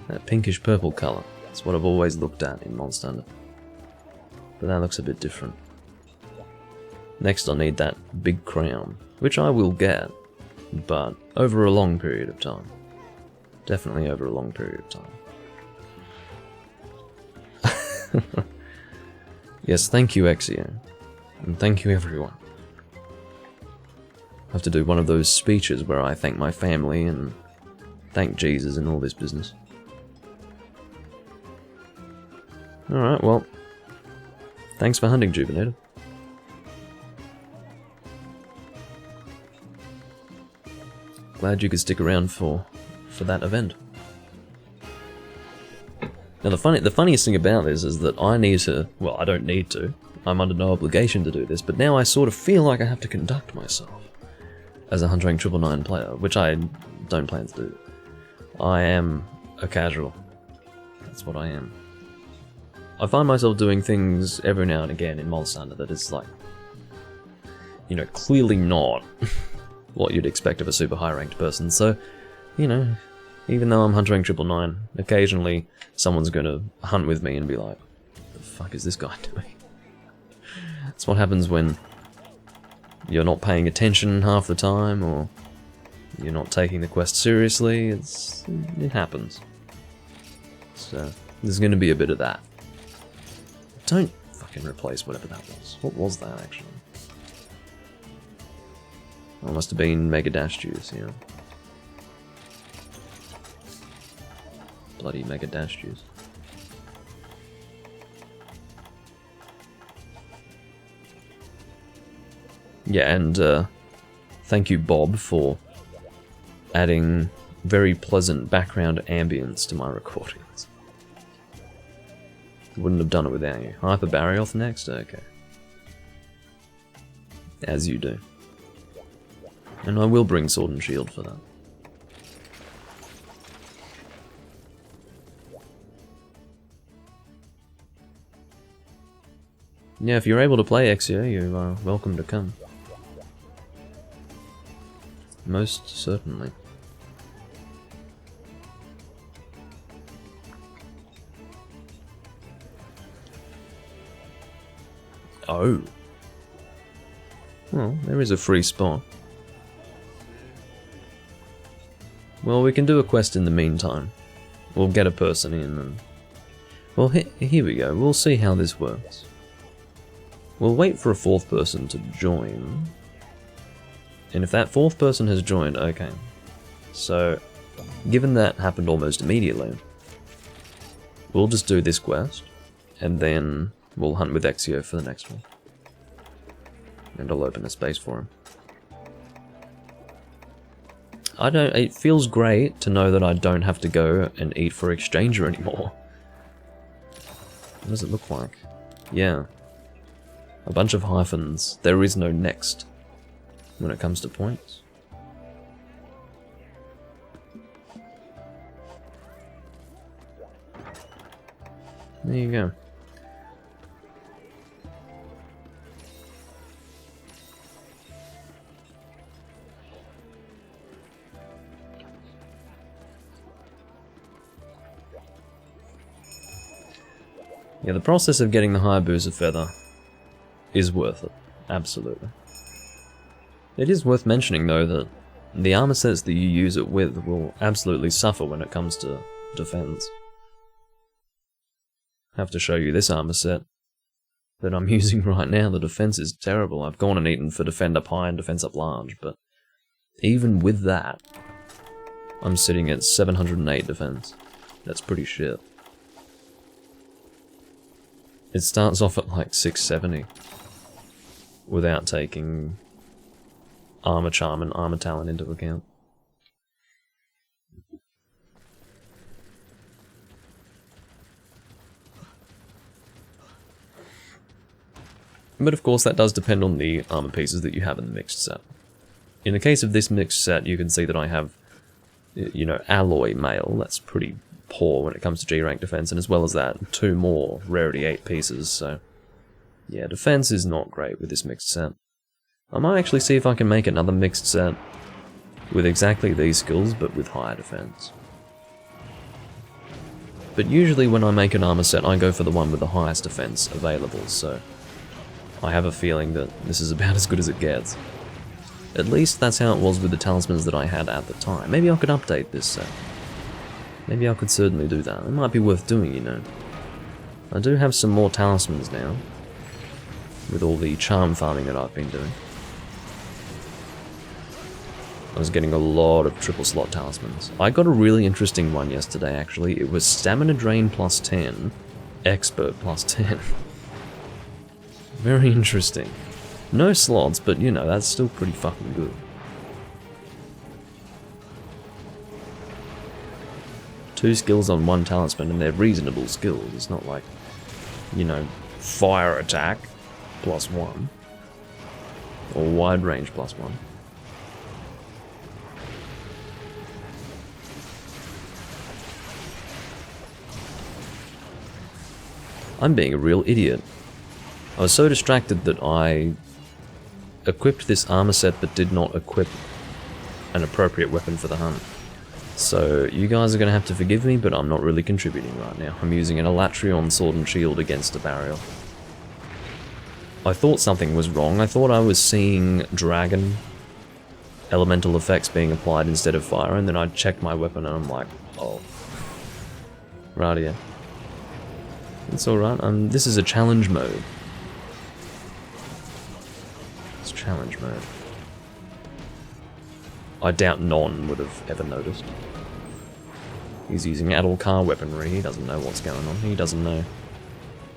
that pinkish purple colour. That's what I've always looked at in Monster Hunter. But that looks a bit different. Next I'll need that big crown, which I will get, but over a long period of time. Definitely over a long period of time. Yes, thank you Exio, and thank you everyone. I have to do one of those speeches where I thank my family and thank Jesus and all this business. Alright, well, thanks for hunting, Juvenator. Glad you could stick around for that event. Now the funniest thing about this is that I need to, well, I don't need to, I'm under no obligation to do this, but now I sort of feel like I have to conduct myself as a Hunter Rank 999 player, which I don't plan to do. I am a casual. That's what I am. I find myself doing things every now and again in Monster Hunter that is like, you know, clearly not what you'd expect of a super high ranked person, so, you know, even though I'm Hunter Rank 999, occasionally someone's gonna hunt with me and be like, what the fuck is this guy doing? That's what happens when you're not paying attention half the time, or you're not taking the quest seriously. It happens. So, there's gonna be a bit of that. Don't fucking replace whatever that was. What was that, actually? Oh, must have been Mega Dash Juice, yeah. Bloody Mega Dash Juice. Yeah, and thank you, Bob, for adding very pleasant background ambience to my recordings. Wouldn't have done it without you. Hyperbarioth next? Okay. As you do. And I will bring Sword and Shield for that. Yeah, if you're able to play Exio, you are welcome to come. Most certainly. Oh. Well, there is a free spot. Well, we can do a quest in the meantime. We'll get a person in and... Well, here we go. We'll see how this works. We'll wait for a 4th person to join. And if that 4th person has joined, okay. So, given that happened almost immediately, we'll just do this quest. and then we'll hunt with Exio for the next one. And I'll open a space for him. It feels great to know that I don't have to go and eat for Exchanger anymore. What does it look like? Yeah. A bunch of hyphens. There is no next when it comes to points. There you go. Yeah, the process of getting the Hayabusa feather is worth it. Absolutely. It is worth mentioning, though, that the armor sets that you use it with will absolutely suffer when it comes to defense. I have to show you this armor set that I'm using right now. The defense is terrible. I've gone and eaten for defend up high and defense up large, but even with that, I'm sitting at 708 defense. That's pretty shit. It starts off at like 670 without taking armor charm and armor talent into account. But of course that does depend on the armor pieces that you have in the mixed set. In the case of this mixed set, you can see that I have, you know, alloy mail. That's pretty poor when it comes to G-rank defense, and as well as that, 2 more rarity 8 pieces, so yeah, defense is not great with this mixed set. I might actually see if I can make another mixed set with exactly these skills, but with higher defense. But usually when I make an armor set, I go for the one with the highest defense available, so I have a feeling that this is about as good as it gets. At least that's how it was with the talismans that I had at the time. Maybe I could update this set. Maybe I could certainly do that. It might be worth doing, you know. I do have some more talismans now, with all the charm farming that I've been doing. I was getting a lot of triple slot talismans. I got a really interesting one yesterday, actually. It was Stamina Drain plus 10, Expert plus 10. Very interesting. No slots, but you know, that's still pretty fucking good. Two skills on one talisman, and they're reasonable skills. It's not like, you know, fire attack plus 1. Or wide range plus 1. I'm being a real idiot. I was so distracted that I equipped this armor set but did not equip an appropriate weapon for the hunt. So you guys are going to have to forgive me, but I'm not really contributing right now. I'm using an Elatrion Sword and Shield against a Burial. I thought something was wrong. I thought I was seeing dragon elemental effects being applied instead of fire, and then I checked my weapon and I'm like, oh. Right here. It's alright, this is a challenge mode. It's challenge mode. I doubt Non would have ever noticed. He's using Adalkar weaponry, he doesn't know what's going on, he doesn't know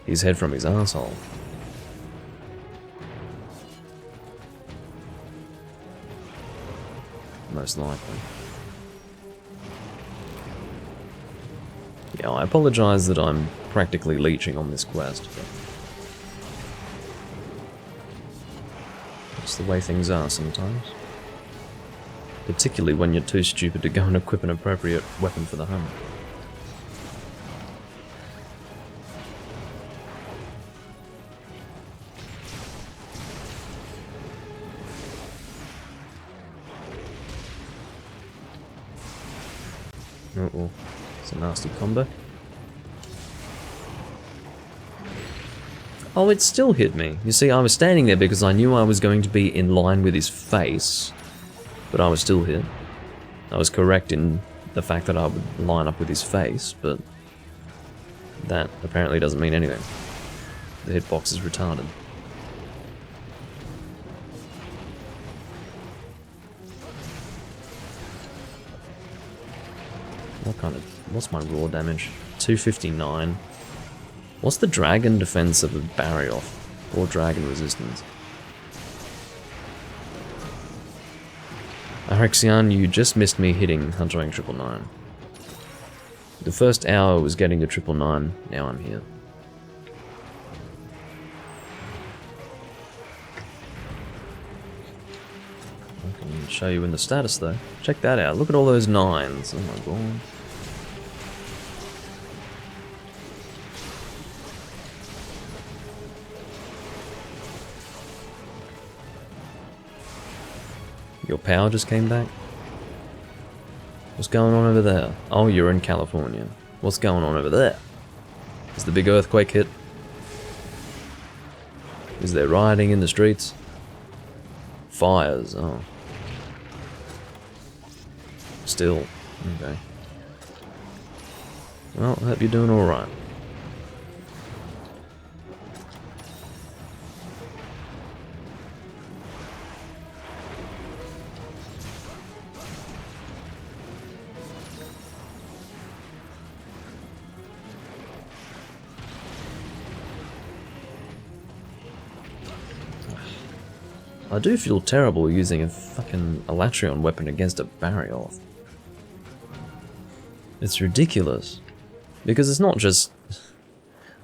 his head from his asshole. Most likely. Yeah, I apologise that I'm practically leeching on this quest, but it's the way things are sometimes. Particularly when you're too stupid to go and equip an appropriate weapon for the hunt. Uh-oh, it's a nasty combo. Oh, it still hit me. You see, I was standing there because I knew I was going to be in line with his face, but I was still hit. I was correct in the fact that I would line up with his face, but that apparently doesn't mean anything. The hitbox is retarded. What's my raw damage? 259. What's the dragon defense of a Barioth? Or dragon resistance? Arexian, you just missed me hitting Hunter Rank 999. The first hour was getting to 999, now I'm here. I can show you in the status though. Check that out, look at all those 9s, oh my god. Your power just came back? What's going on over there? Oh, you're in California. What's going on over there? Is the big earthquake hit? Is there rioting in the streets? Fires, oh. Still, okay. Well, I hope you're doing alright. I do feel terrible using a fucking Elatrion weapon against a Barioth. It's ridiculous. Because it's not just...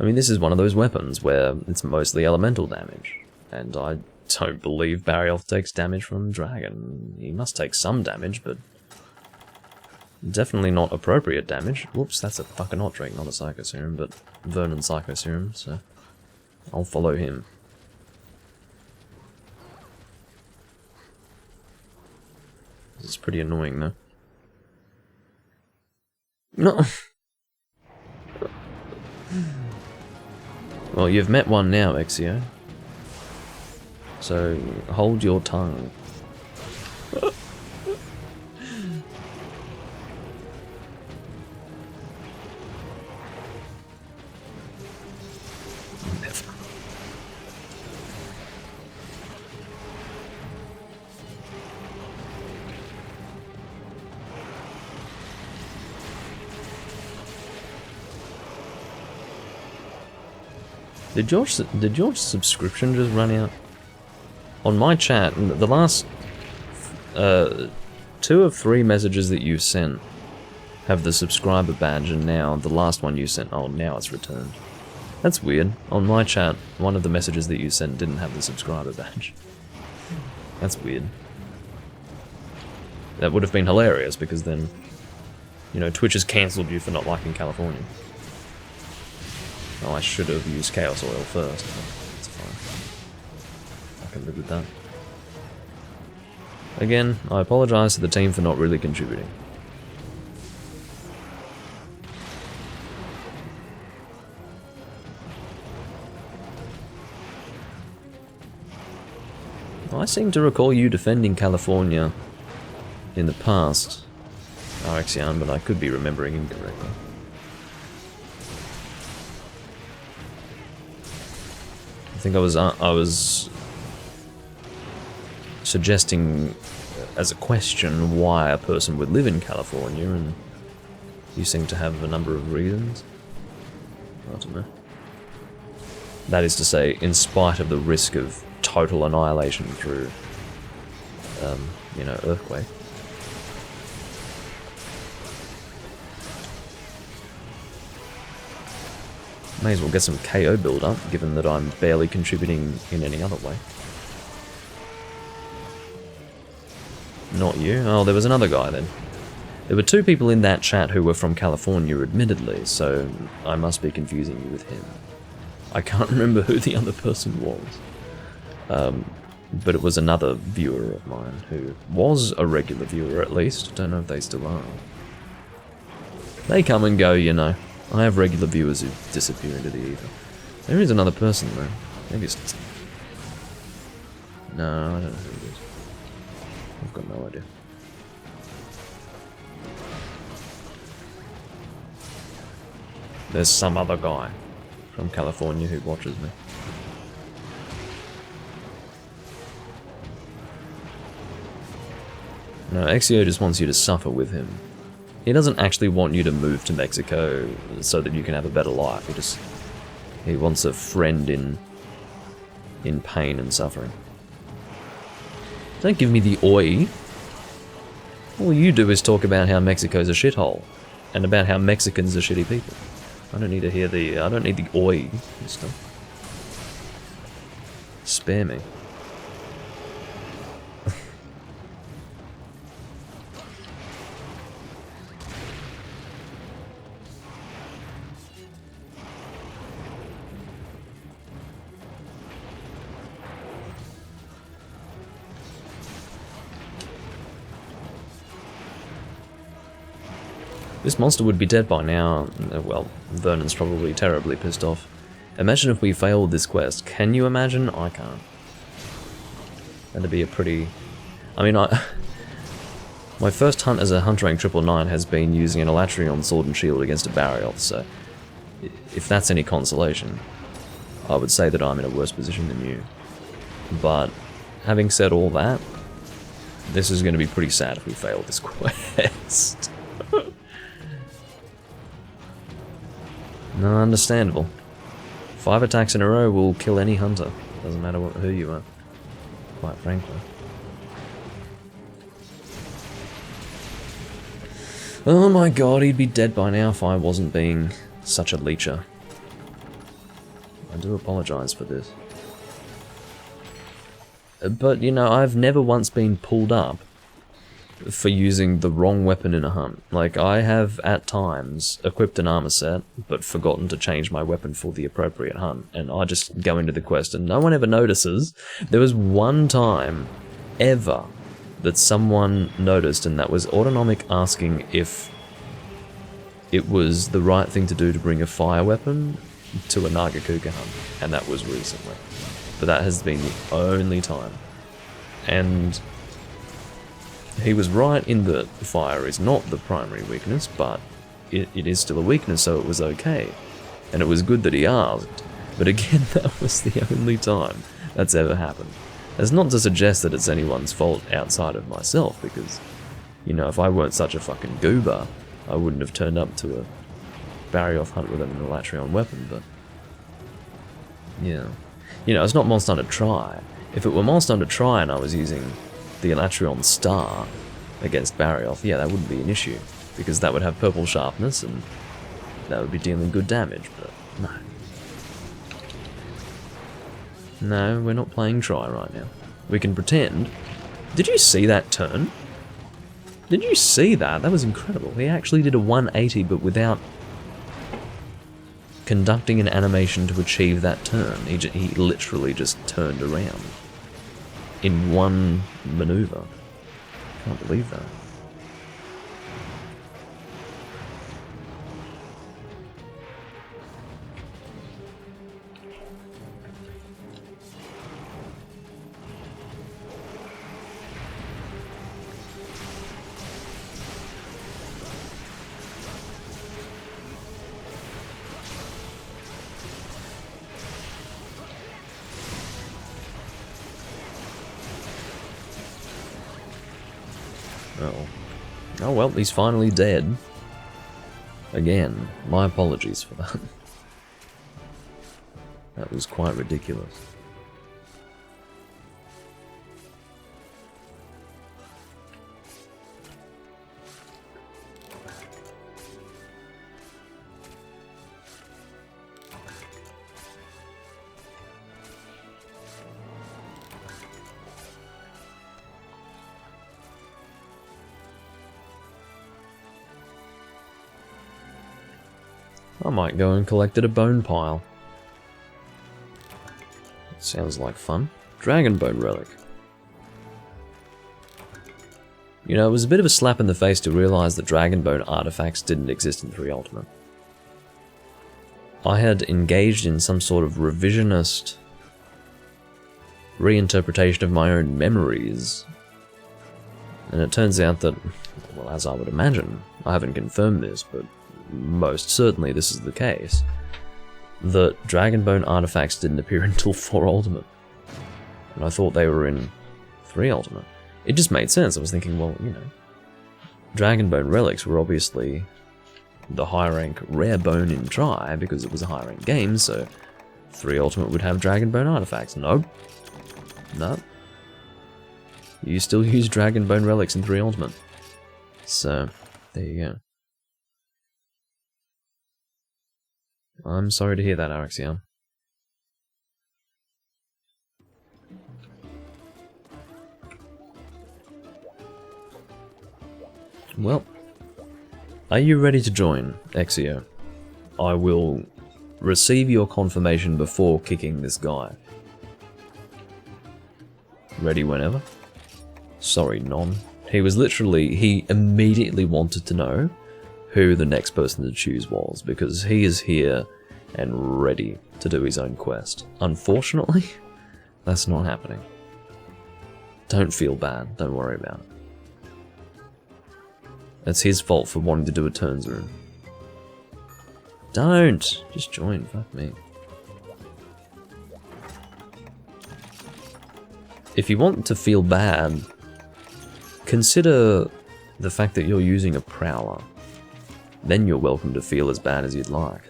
I mean, this is one of those weapons where it's mostly elemental damage. And I don't believe Barioth takes damage from Dragon. He must take some damage, but... definitely not appropriate damage. Whoops, that's a fucking hot drink, not a Psycho Serum, but Vernon Psycho Serum, so... I'll follow him. This is pretty annoying, though. No. Well, you've met one now, Exio. So, hold your tongue. Did your subscription just run out? On my chat, the last 2 of 3 messages that you sent have the subscriber badge, and now the last one you sent, oh, now it's returned. That's weird. On my chat, one of the messages that you sent didn't have the subscriber badge. That's weird. That would have been hilarious, because then, you know, Twitch has cancelled you for not liking California. Oh, I should have used Chaos Oil first, but it's fine. I can live with that. Again, I apologise to the team for not really contributing. I seem to recall you defending California in the past, Arexian, but I could be remembering incorrectly. I think I was suggesting as a question why a person would live in California, and you seem to have a number of reasons. I don't know. That is to say, in spite of the risk of total annihilation through, you know, earthquake. May as well get some KO build up, given that I'm barely contributing in any other way. Not you? Oh, there was another guy then. There were 2 people in that chat who were from California, admittedly, so I must be confusing you with him. I can't remember who the other person was. But it was another viewer of mine, who was a regular viewer at least. Don't know if they still are. They come and go, you know. I have regular viewers who disappear into the ether. There is another person though. Maybe it's... No, I don't know who it is. I've got no idea. There's some other guy from California who watches me. No, Exio just wants you to suffer with him. He doesn't actually want you to move to Mexico so that you can have a better life. He wants a friend in pain and suffering. Don't give me the oi. All you do is talk about how Mexico's a shithole, and about how Mexicans are shitty people. I don't need to hear the, I don't need the oi and stuff. Spare me. This monster would be dead by now. Well, Vernon's probably terribly pissed off. Imagine if we failed this quest. Can you imagine? I can't. That'd be a pretty... I mean, my first hunt as a hunter rank 999 has been using an Elatrion sword and shield against a Barioth, so... if that's any consolation, I would say that I'm in a worse position than you. But, having said all that, this is going to be pretty sad if we fail this quest. No, understandable. 5 attacks in a row will kill any hunter. Doesn't matter who you are, quite frankly. Oh my god, he'd be dead by now if I wasn't being such a leecher. I do apologise for this. But, you know, I've never once been pulled up for using the wrong weapon in a hunt. Like, I have, at times, equipped an armor set, but forgotten to change my weapon for the appropriate hunt, and I just go into the quest and no one ever notices. There was one time, ever, that someone noticed, and that was Autonomic asking if it was the right thing to do to bring a fire weapon to a Nagakuka hunt, and that was recently. But that has been the only time. And he was right in that fire is not the primary weakness, but it is still a weakness, so it was okay. And it was good that he asked. But again, that was the only time that's ever happened. That's not to suggest that it's anyone's fault outside of myself, because, you know, if I weren't such a fucking goober, I wouldn't have turned up to a Barioth hunt with an Elatrion weapon, but... yeah. You know, it's not Monster Hunter Tri. If it were Monster Hunter Tri and I was using the Elatrion Star against Barioth, yeah, that wouldn't be an issue, because that would have purple sharpness and that would be dealing good damage, but no. No, we're not playing Tri right now. We can pretend. Did you see that turn? Did you see that? That was incredible. He actually did a 180, but without conducting an animation to achieve that turn. He literally just turned around in one maneuver. Can't believe that. Oh well, he's finally dead. Again, my apologies for that. That was quite ridiculous. I might go and collect a bone pile. Sounds like fun. Dragon Bone Relic. You know, it was a bit of a slap in the face to realise that Dragon Bone artifacts didn't exist in 3 Ultimate. I had engaged in some sort of revisionist reinterpretation of my own memories, and it turns out that, well, as I would imagine, I haven't confirmed this, but most certainly this is the case, that Dragonbone artifacts didn't appear until 4 Ultimate. And I thought they were in 3 Ultimate. It just made sense. I was thinking, well, you know, Dragonbone relics were obviously the high rank rare bone in Tri because it was a high rank game, so 3 Ultimate would have Dragonbone artifacts. Nope. Nope. You still use Dragonbone relics in 3 Ultimate. So, there you go. I'm sorry to hear that, Arexion. Well, are you ready to join, Exio? I will receive your confirmation before kicking this guy. Ready whenever? Sorry, Non. He immediately wanted to know who the next person to choose was, because he is here and ready to do his own quest. Unfortunately, that's not happening. Don't feel bad, don't worry about it. It's his fault for wanting to do a turns room. Don't! Just join, fuck me. If you want to feel bad, consider the fact that you're using a Prowler. Then you're welcome to feel as bad as you'd like.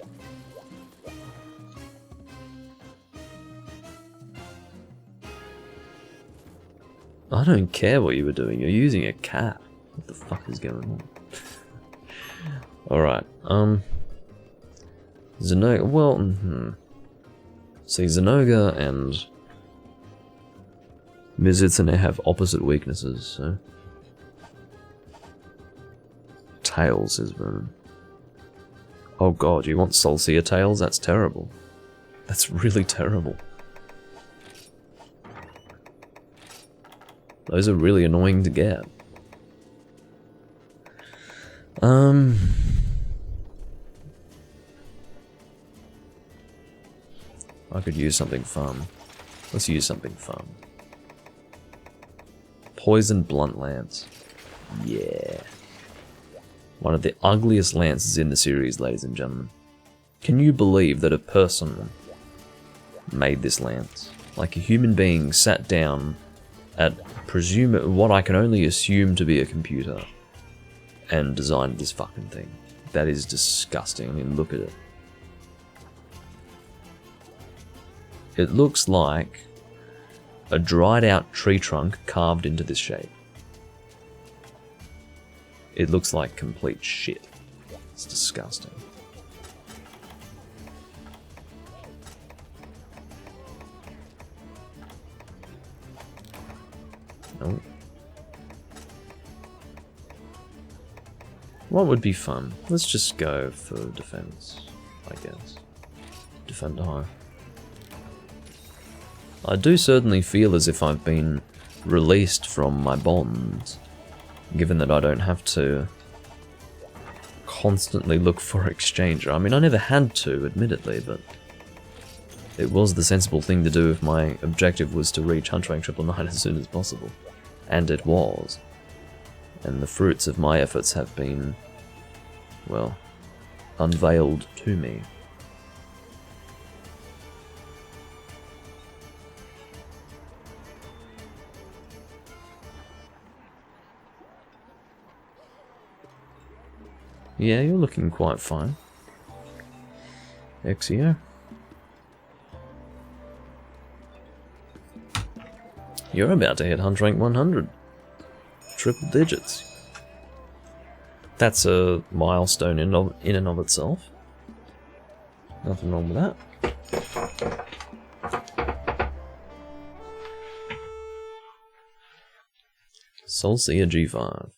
I don't care what you were doing, you're using a cat. What the fuck is going on? Alright, Zenoga, well, see, Zenoga and Mizutsune have opposite weaknesses, so... Tails is Vernon. Oh god, you want Solcia Tails? That's terrible. That's really terrible. Those are really annoying to get. I could use something fun. Let's use something fun. Poison Blunt Lance. Yeah. One of the ugliest lances in the series, ladies and gentlemen. Can you believe that a person made this lance? Like a human being sat down at what I can only assume to be a computer and designed this fucking thing. That is disgusting. I mean, look at it. It looks like a dried out tree trunk carved into this shape. It looks like complete shit. It's disgusting. No. What would be fun? Let's just go for defense, I guess. Defender high. I do certainly feel as if I've been released from my bonds, given that I don't have to constantly look for exchanger. I mean, I never had to, admittedly, but it was the sensible thing to do if my objective was to reach Hunt Rank 999 as soon as possible. And it was. And the fruits of my efforts have been, well, unveiled to me. Yeah, you're looking quite fine. Exio. You're about to hit Hunt Rank 100. Triple digits. That's a milestone in and of itself. Nothing wrong with that. Solcia G5.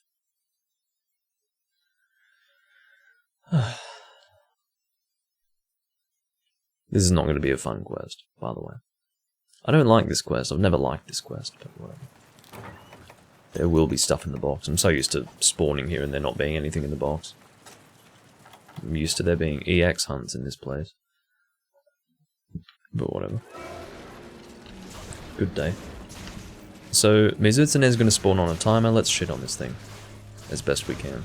This is not going to be a fun quest, by the way. I don't like this quest. I've never liked this quest, but whatever. There will be stuff in the box. I'm so used to spawning here and there not being anything in the box. I'm used to there being EX hunts in this place. But whatever. Good day. So, Mizutsune is going to spawn on a timer. Let's shit on this thing as best we can.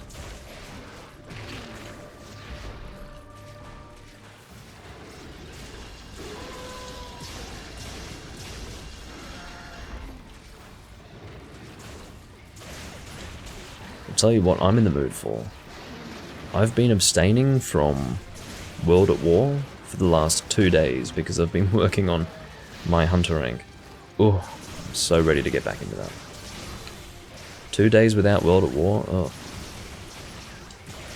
I'll tell you what I'm in the mood for. I've been abstaining from World at War for the last 2 days because I've been working on my hunter rank. Oh, I'm so ready to get back into that. 2 days without World at War? Oh.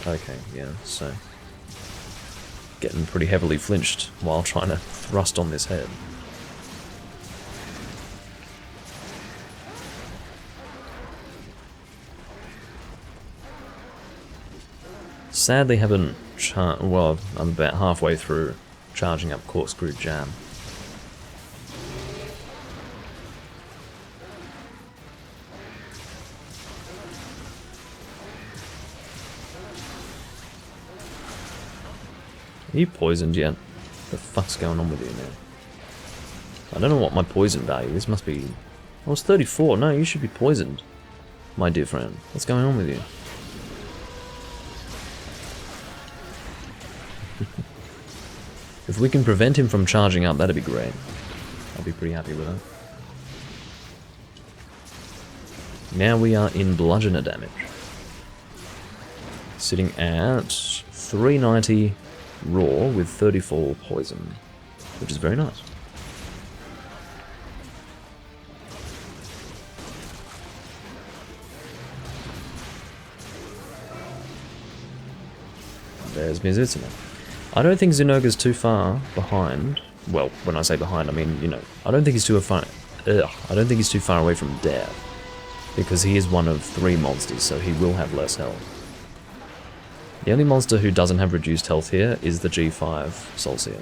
Okay, yeah, so... getting pretty heavily flinched while trying to thrust on this head. Sadly haven't well, I'm about halfway through charging up Corkscrew Jam. Are you poisoned yet? What the fuck's going on with you now? I don't know what my poison value is. Must be... oh, it's 34. No, you should be poisoned, my dear friend. What's going on with you? If we can prevent him from charging up, that'd be great. I'll be pretty happy with that. Now we are in bludgeoner damage. Sitting at 390 raw with 34 poison, which is very nice. There's Mizutsune. I don't think Zenogre's too far behind. Well, when I say behind, I mean, you know, I don't think he's too far. I don't think he's too far away from death, because he is one of 3 monsters, so he will have less health. The only monster who doesn't have reduced health here is the G5 Solcio.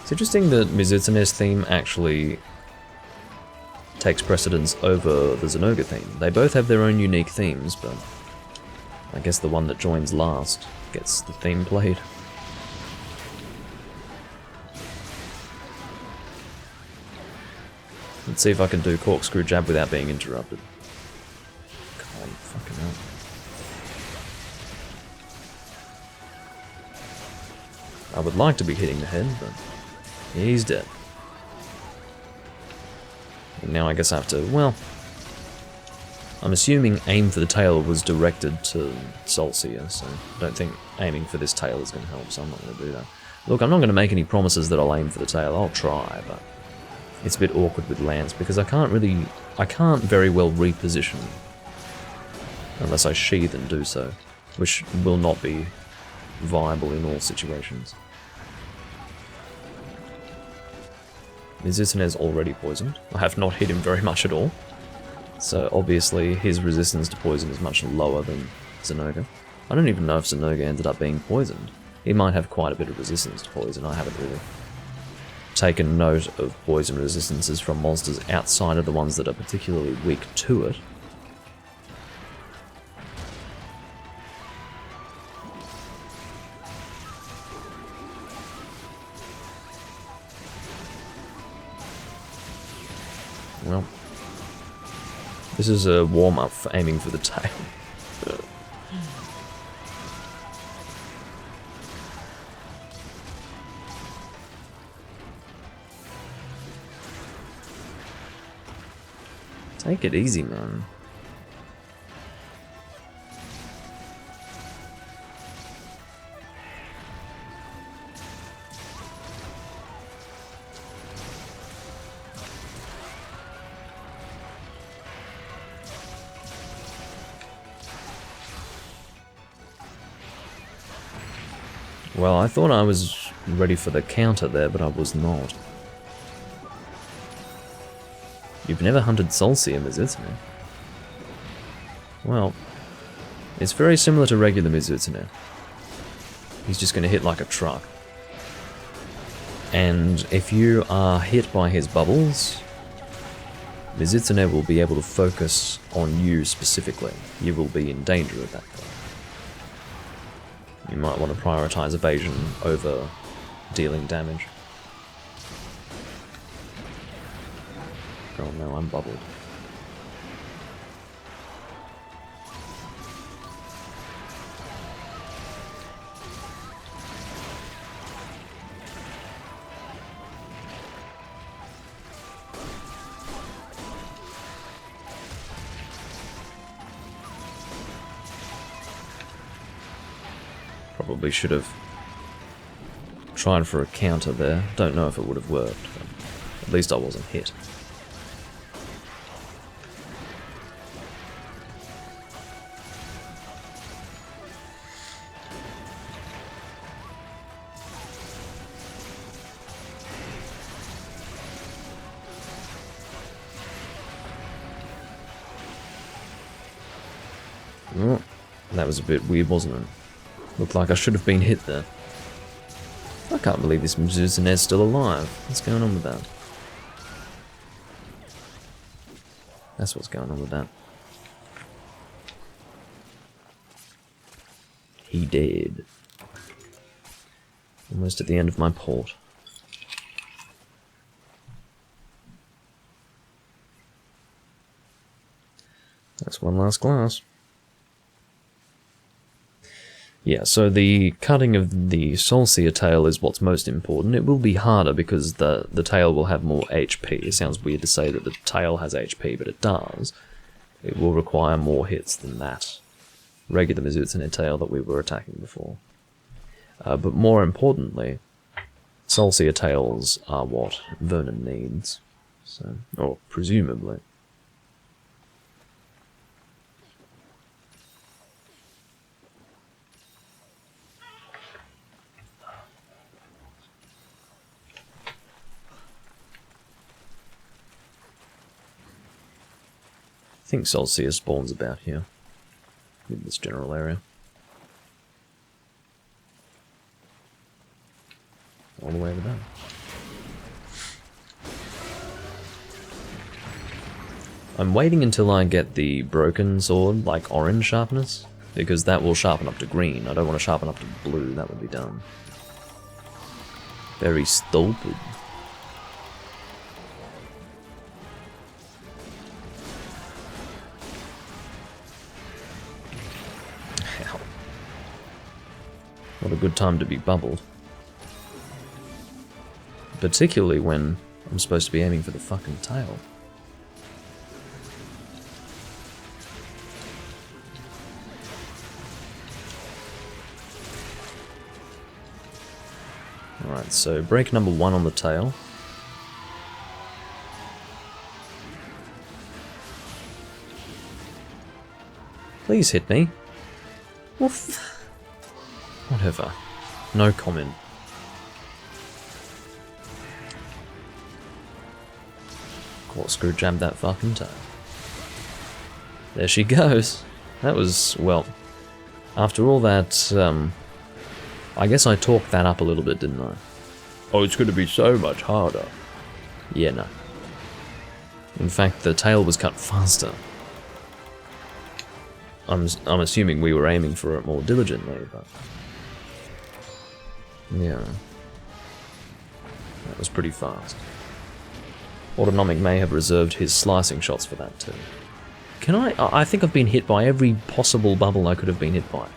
It's interesting that Mizutsune's theme actually takes precedence over the Zenogre theme. They both have their own unique themes, but I guess the one that joins last gets the theme played. Let's see if I can do Corkscrew Jab without being interrupted. Come on, fucking hell. I would like to be hitting the head, but he's dead. And now I guess I have to, well... I'm assuming aim for the tail was directed to Solcia, so I don't think aiming for this tail is going to help, so I'm not going to do that. Look, I'm not going to make any promises that I'll aim for the tail. I'll try, but it's a bit awkward with Lance because I can't very well reposition unless I sheath and do so, which will not be viable in all situations. Mizutsune is already poisoned. I have not hit him very much at all, so obviously his resistance to poison is much lower than Zenogre. I don't even know if Zenogre ended up being poisoned. He might have quite a bit of resistance to poison. I haven't really taken note of poison resistances from monsters outside of the ones that are particularly weak to it. Well, this is a warm-up for aiming for the tail. Take it easy, man. Well, I thought I was ready for the counter there, but I was not. You've never hunted Solcium, Mizutsune? Well, it's very similar to regular Mizutsune. He's just going to hit like a truck. And if you are hit by his bubbles, Mizutsune will be able to focus on you specifically. You will be in danger at that point. You might want to prioritize evasion over dealing damage. Oh no, I'm bubbled. Probably should have tried for a counter there. Don't know if it would have worked, but at least I wasn't hit. Oh, that was a bit weird, wasn't it? Looked like I should have been hit there. I can't believe this Mizusane's still alive. What's going on with that? That's what's going on with that. He dead. Almost at the end of my port. That's one last glass. Yeah, so the cutting of the Soulseer tail is what's most important. It will be harder because the tail will have more HP. It sounds weird to say that the tail has HP, but it does. It will require more hits than that regular Mizutsune tail that we were attacking before. But more importantly, Soulseer tails are what Vernon needs. So, or presumably. I think Soulseer spawns about here, in this general area. All the way over there. I'm waiting until I get the broken sword, like orange sharpness, because that will sharpen up to green. I don't want to sharpen up to blue, that would be dumb. Very stupid. What a good time to be bubbled. Particularly when I'm supposed to be aiming for the fucking tail. Alright, so break number 1 on the tail. Please hit me. Oof. Whatever. No comment. Corkscrew jammed that fucking tail. There she goes. That was, well, after all that, I guess I talked that up a little bit, didn't I? Oh, it's going to be so much harder. Yeah, no. In fact, the tail was cut faster. I'm assuming we were aiming for it more diligently, but... yeah. That was pretty fast. Autonomic may have reserved his slicing shots for that too. Can I think I've been hit by every possible bubble I could have been hit by.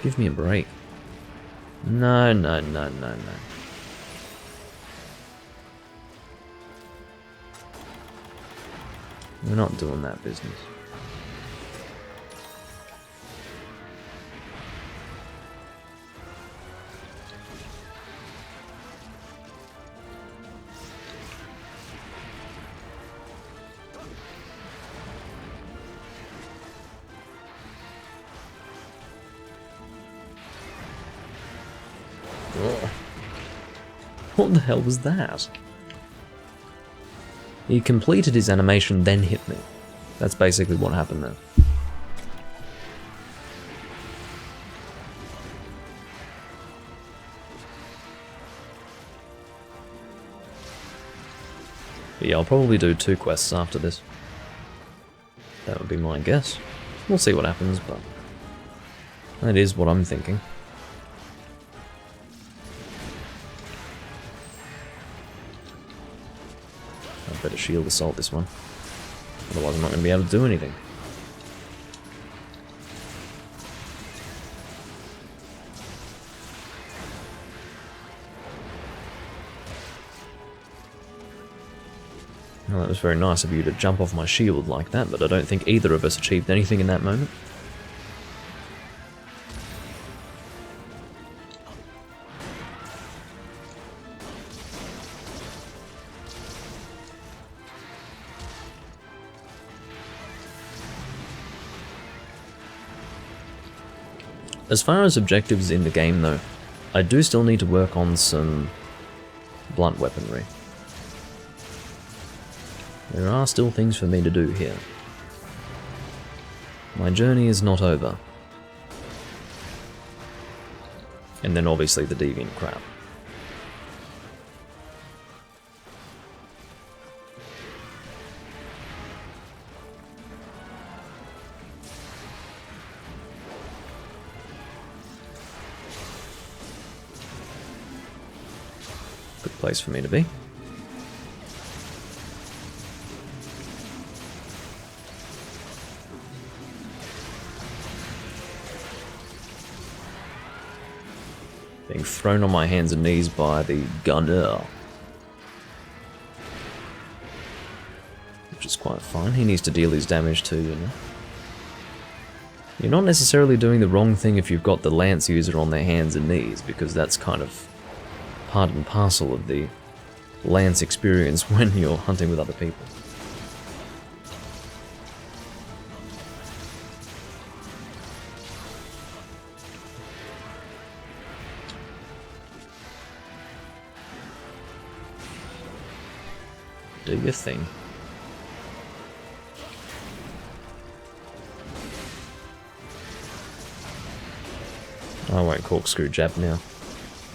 Give me a break. No, no, no, no, no. We're not doing that business. What the hell was that? He completed his animation, then hit me. That's basically what happened there. But yeah, I'll probably do 2 quests after this. That would be my guess. We'll see what happens, but that is what I'm thinking. Better shield assault this one. Otherwise I'm not going to be able to do anything. Well, that was very nice of you to jump off my shield like that, but I don't think either of us achieved anything in that moment. As far as objectives in the game though, I do still need to work on some blunt weaponry. There are still things for me to do here. My journey is not over. And then obviously the deviant crap. Good place for me to be. Being thrown on my hands and knees by the gunner. Which is quite fine. He needs to deal his damage too, you know. You're not necessarily doing the wrong thing if you've got the lance user on their hands and knees, because that's kind of part and parcel of the lance experience when you're hunting with other people. Do your thing. I won't corkscrew jab now.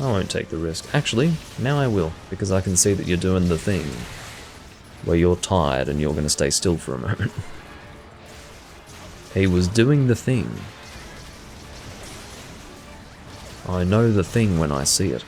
I won't take the risk. Actually, now I will, because I can see that you're doing the thing where you're tired and you're going to stay still for a moment. He was doing the thing. I know the thing when I see it.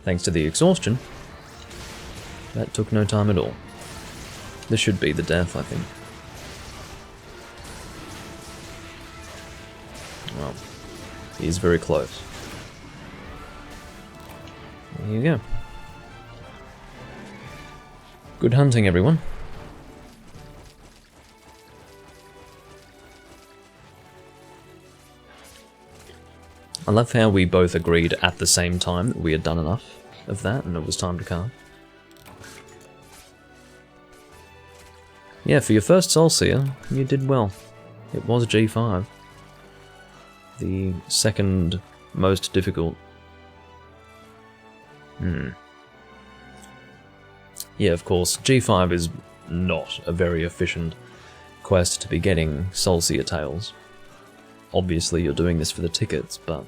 Thanks to the exhaustion, that took no time at all. This should be the death, I think. Well, he's very close. There you go. Good hunting, everyone. I love how we both agreed at the same time that we had done enough of that and it was time to carve. Yeah, for your first Soul Seer, you did well. It was G5. The second most difficult. Yeah, of course, G5 is not a very efficient quest to be getting Soul Seer tails. Obviously you're doing this for the tickets, but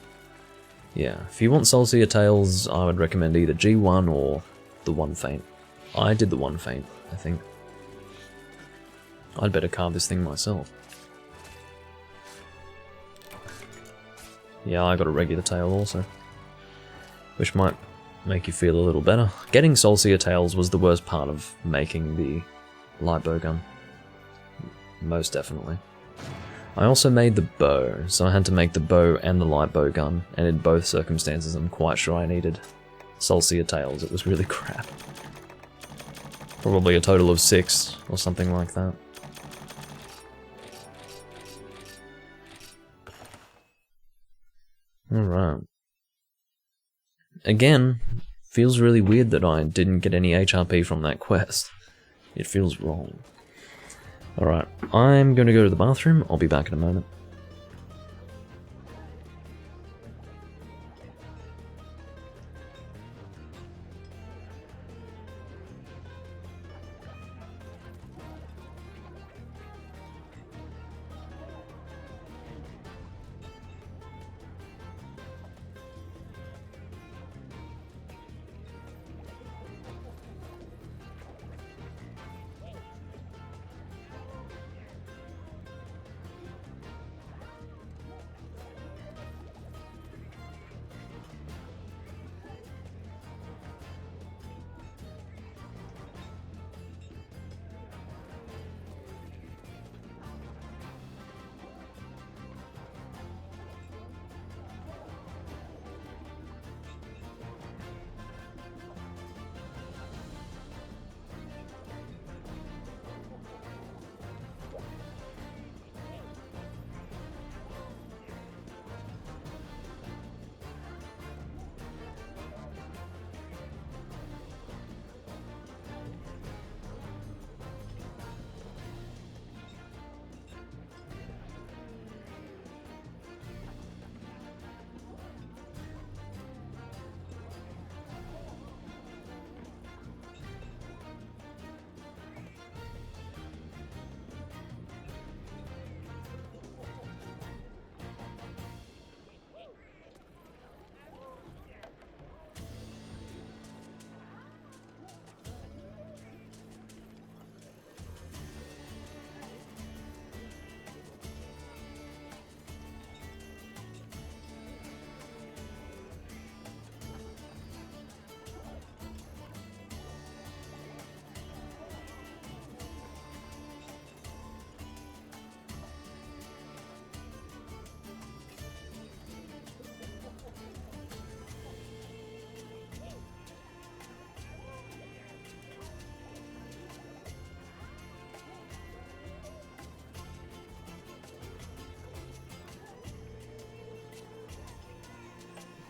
yeah, if you want Soul Seer tails, I would recommend either G1 or the One Feint. I did the One Feint, I think. I'd better carve this thing myself. Yeah, I got a regular tail also, which might make you feel a little better. Getting Soul Seer tails was the worst part of making the light bow gun. Most definitely. I also made the bow, so I had to make the bow and the light bow gun, and in both circumstances I'm quite sure I needed Soul Seer tails. It was really crap. Probably a total of 6 or something like that. Alright. Again, feels really weird that I didn't get any HRP from that quest. It feels wrong. Alright, I'm going to go to the bathroom. I'll be back in a moment.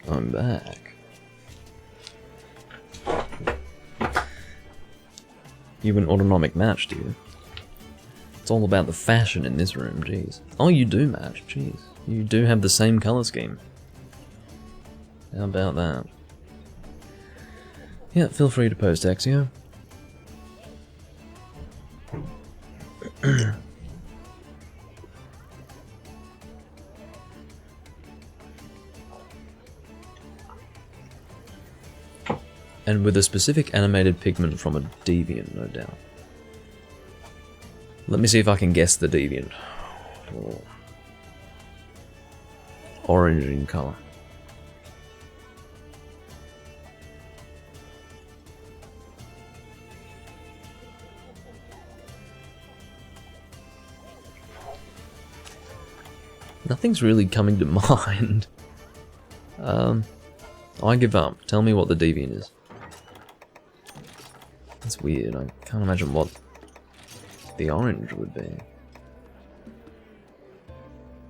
I'm back. You an autonomic match, do you? It's all about the fashion in this room, jeez. Oh, you do match, jeez. You do have the same colour scheme. How about that? Yeah, feel free to post Axio. And with a specific animated pigment from a deviant, no doubt. Let me see if I can guess the deviant. Oh. Orange in colour. Nothing's really coming to mind. I give up. Tell me what the deviant is. That's weird. I can't imagine what the orange would be.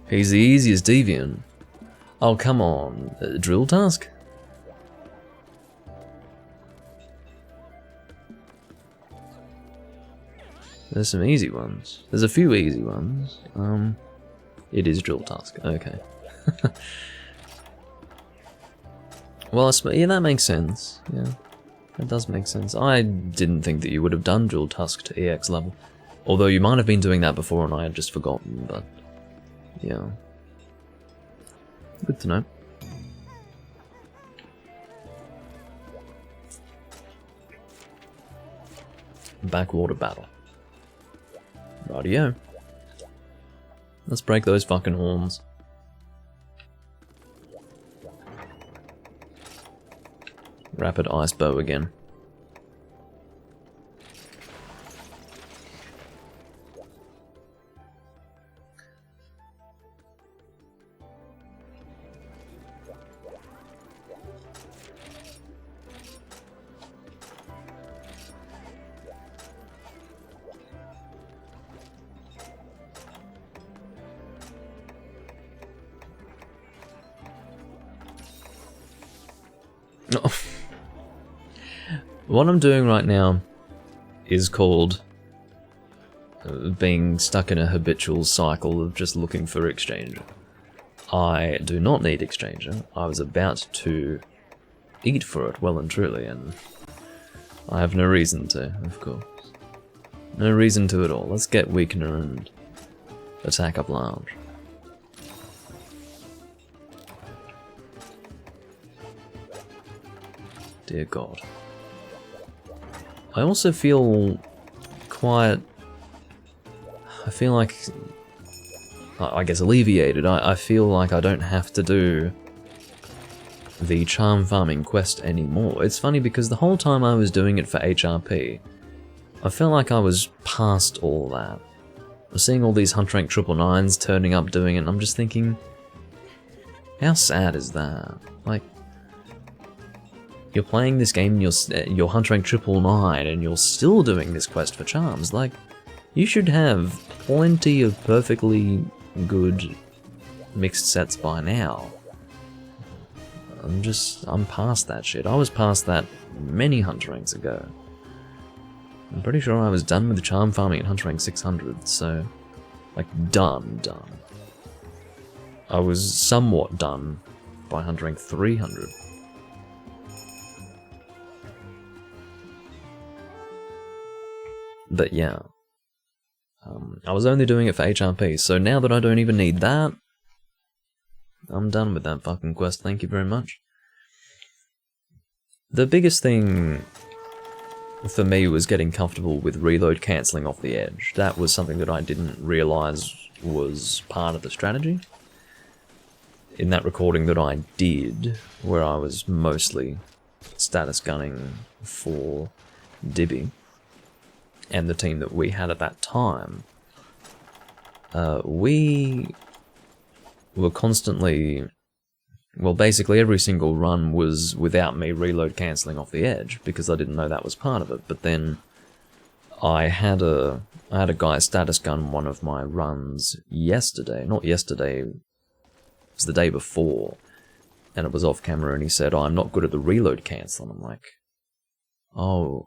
He's the easiest deviant. Oh, come on. Drill task? There's some easy ones. There's a few easy ones. It is drill task. Okay. Well, yeah, that makes sense. Yeah, that does make sense. I didn't think that you would have done drill task to EX level. Although you might have been doing that before and I had just forgotten, but yeah. Good to know. Backwater battle. Rightio. Let's break those fucking horns. Rapid ice bow again. Oh. What I'm doing right now is called being stuck in a habitual cycle of just looking for exchanger. I do not need exchanger. I was about to eat for it well and truly, and I have no reason to, of course. No reason to at all. Let's get weakener and attack up large. Dear God. I also feel quite... I feel like... I guess alleviated. I feel like I don't have to do the charm farming quest anymore. It's funny because the whole time I was doing it for HRP, I felt like I was past all that. I was seeing all these hunt rank 999s turning up doing it, and I'm just thinking, how sad is that? Like, you're playing this game and you're hunt rank 999 and you're still doing this quest for charms. Like, you should have plenty of perfectly good mixed sets by now. I'm past that shit. I was past that many hunt ranks ago. I'm pretty sure I was done with the charm farming at hunt rank 600, so, like, done. I was somewhat done by hunt rank 300. But yeah, I was only doing it for HRP, so now that I don't even need that, I'm done with that fucking quest, thank you very much. The biggest thing for me was getting comfortable with reload cancelling off the edge. That was something that I didn't realise was part of the strategy. In that recording that I did, where I was mostly status gunning for Dibby, and the team that we had at that time, we were constantly... Well, basically every single run was without me reload cancelling off the edge, because I didn't know that was part of it. But then I had a guy status gun one of my runs yesterday. Not yesterday, it was the day before. and it was off camera, and he said, "Oh, I'm not good at the reload cancel." And I'm like, oh,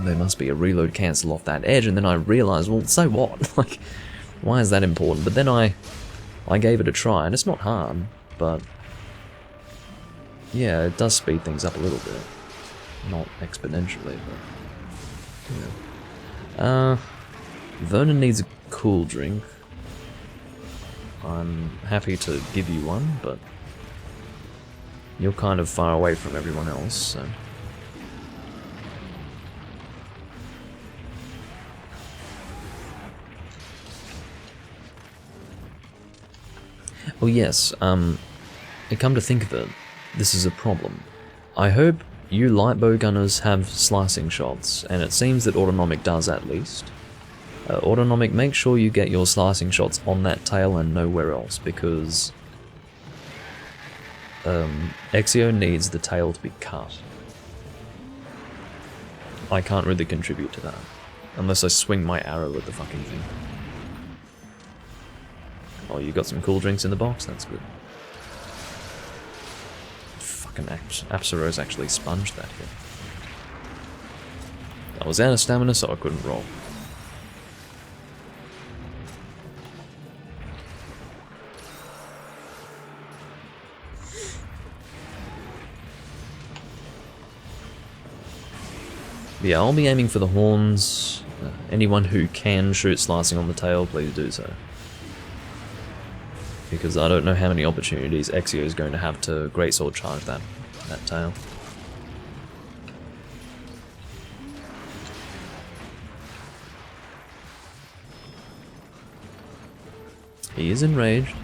there must be a reload cancel off that edge. And then I realized, well, so what? Like, why is that important? But then I gave it a try, and it's not hard, but yeah, it does speed things up a little bit. Not exponentially, but yeah. Vernon needs a cool drink. I'm happy to give you one, but you're kind of far away from everyone else, so... Oh yes, come to think of it, this is a problem. I hope you lightbow gunners have slicing shots, and it seems that Autonomic does at least. Autonomic, make sure you get your slicing shots on that tail and nowhere else, because Exio needs the tail to be cut. I can't really contribute to that, unless I swing my arrow at the fucking thing. Oh, you got some cool drinks in the box? That's good. Fucking Apsaros actually sponged that hit. I was out of stamina, so I couldn't roll. Yeah, I'll be aiming for the horns. Anyone who can shoot slicing on the tail, please do so. Because I don't know how many opportunities Exio is going to have to greatsword charge that tail. He is enraged.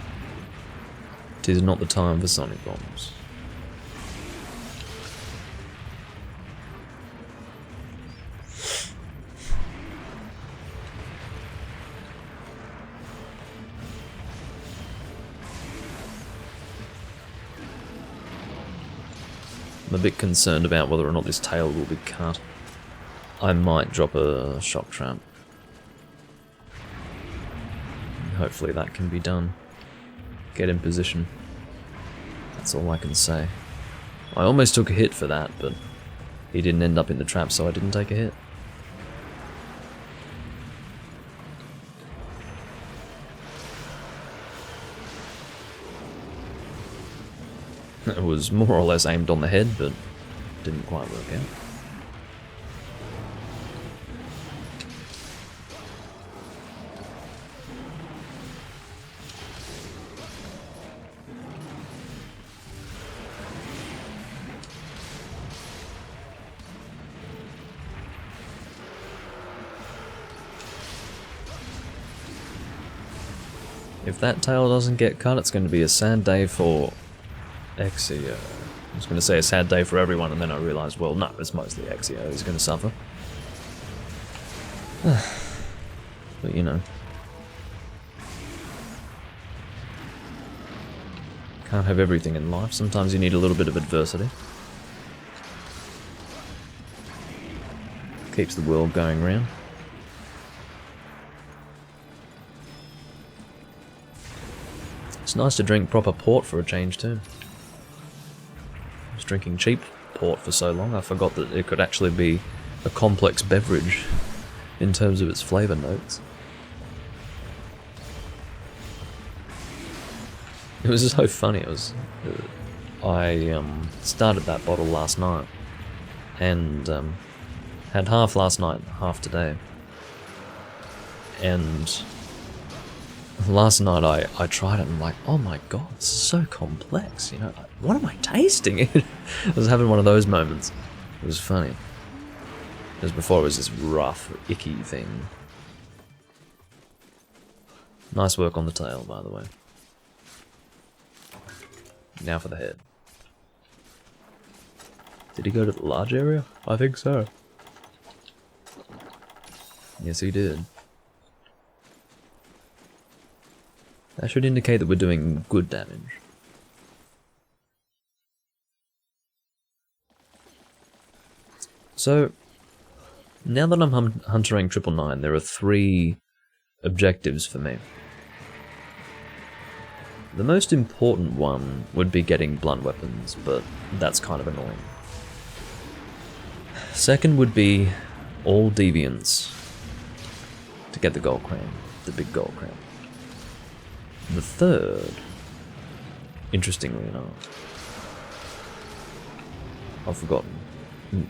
'Tis not the time for sonic bombs. I'm a bit concerned about whether or not this tail will be cut. I might drop a shock trap. Hopefully that can be done. Get in position. That's all I can say. I almost took a hit for that, but he didn't end up in the trap, so I didn't take a hit. It was more or less aimed on the head, but didn't quite work out. If that tail doesn't get cut, it's going to be a sad day for Exio. I was going to say a sad day for everyone, and then I realised, well, no, it's mostly Exio who's going to suffer. But you know. Can't have everything in life. Sometimes you need a little bit of adversity. Keeps the world going round. It's nice to drink proper port for a change too. I was drinking cheap port for so long, I forgot that it could actually be a complex beverage in terms of its flavour notes. It was so funny. I started that bottle last night, and had half last night, half today. And last night I tried it and I'm like, oh my god, it's so complex, you know, what am I tasting? I was having one of those moments. It was funny. Because before it was this rough, icky thing. Nice work on the tail, by the way. Now for the head. Did he go to the large area? I think so. Yes, he did. That should indicate that we're doing good damage. So, now that I'm huntering 999, there are 3 objectives for me. The most important one would be getting blunt weapons, but that's kind of annoying. Second would be all deviants to get the gold crown, the big gold crown. The third, interestingly enough, I've forgotten.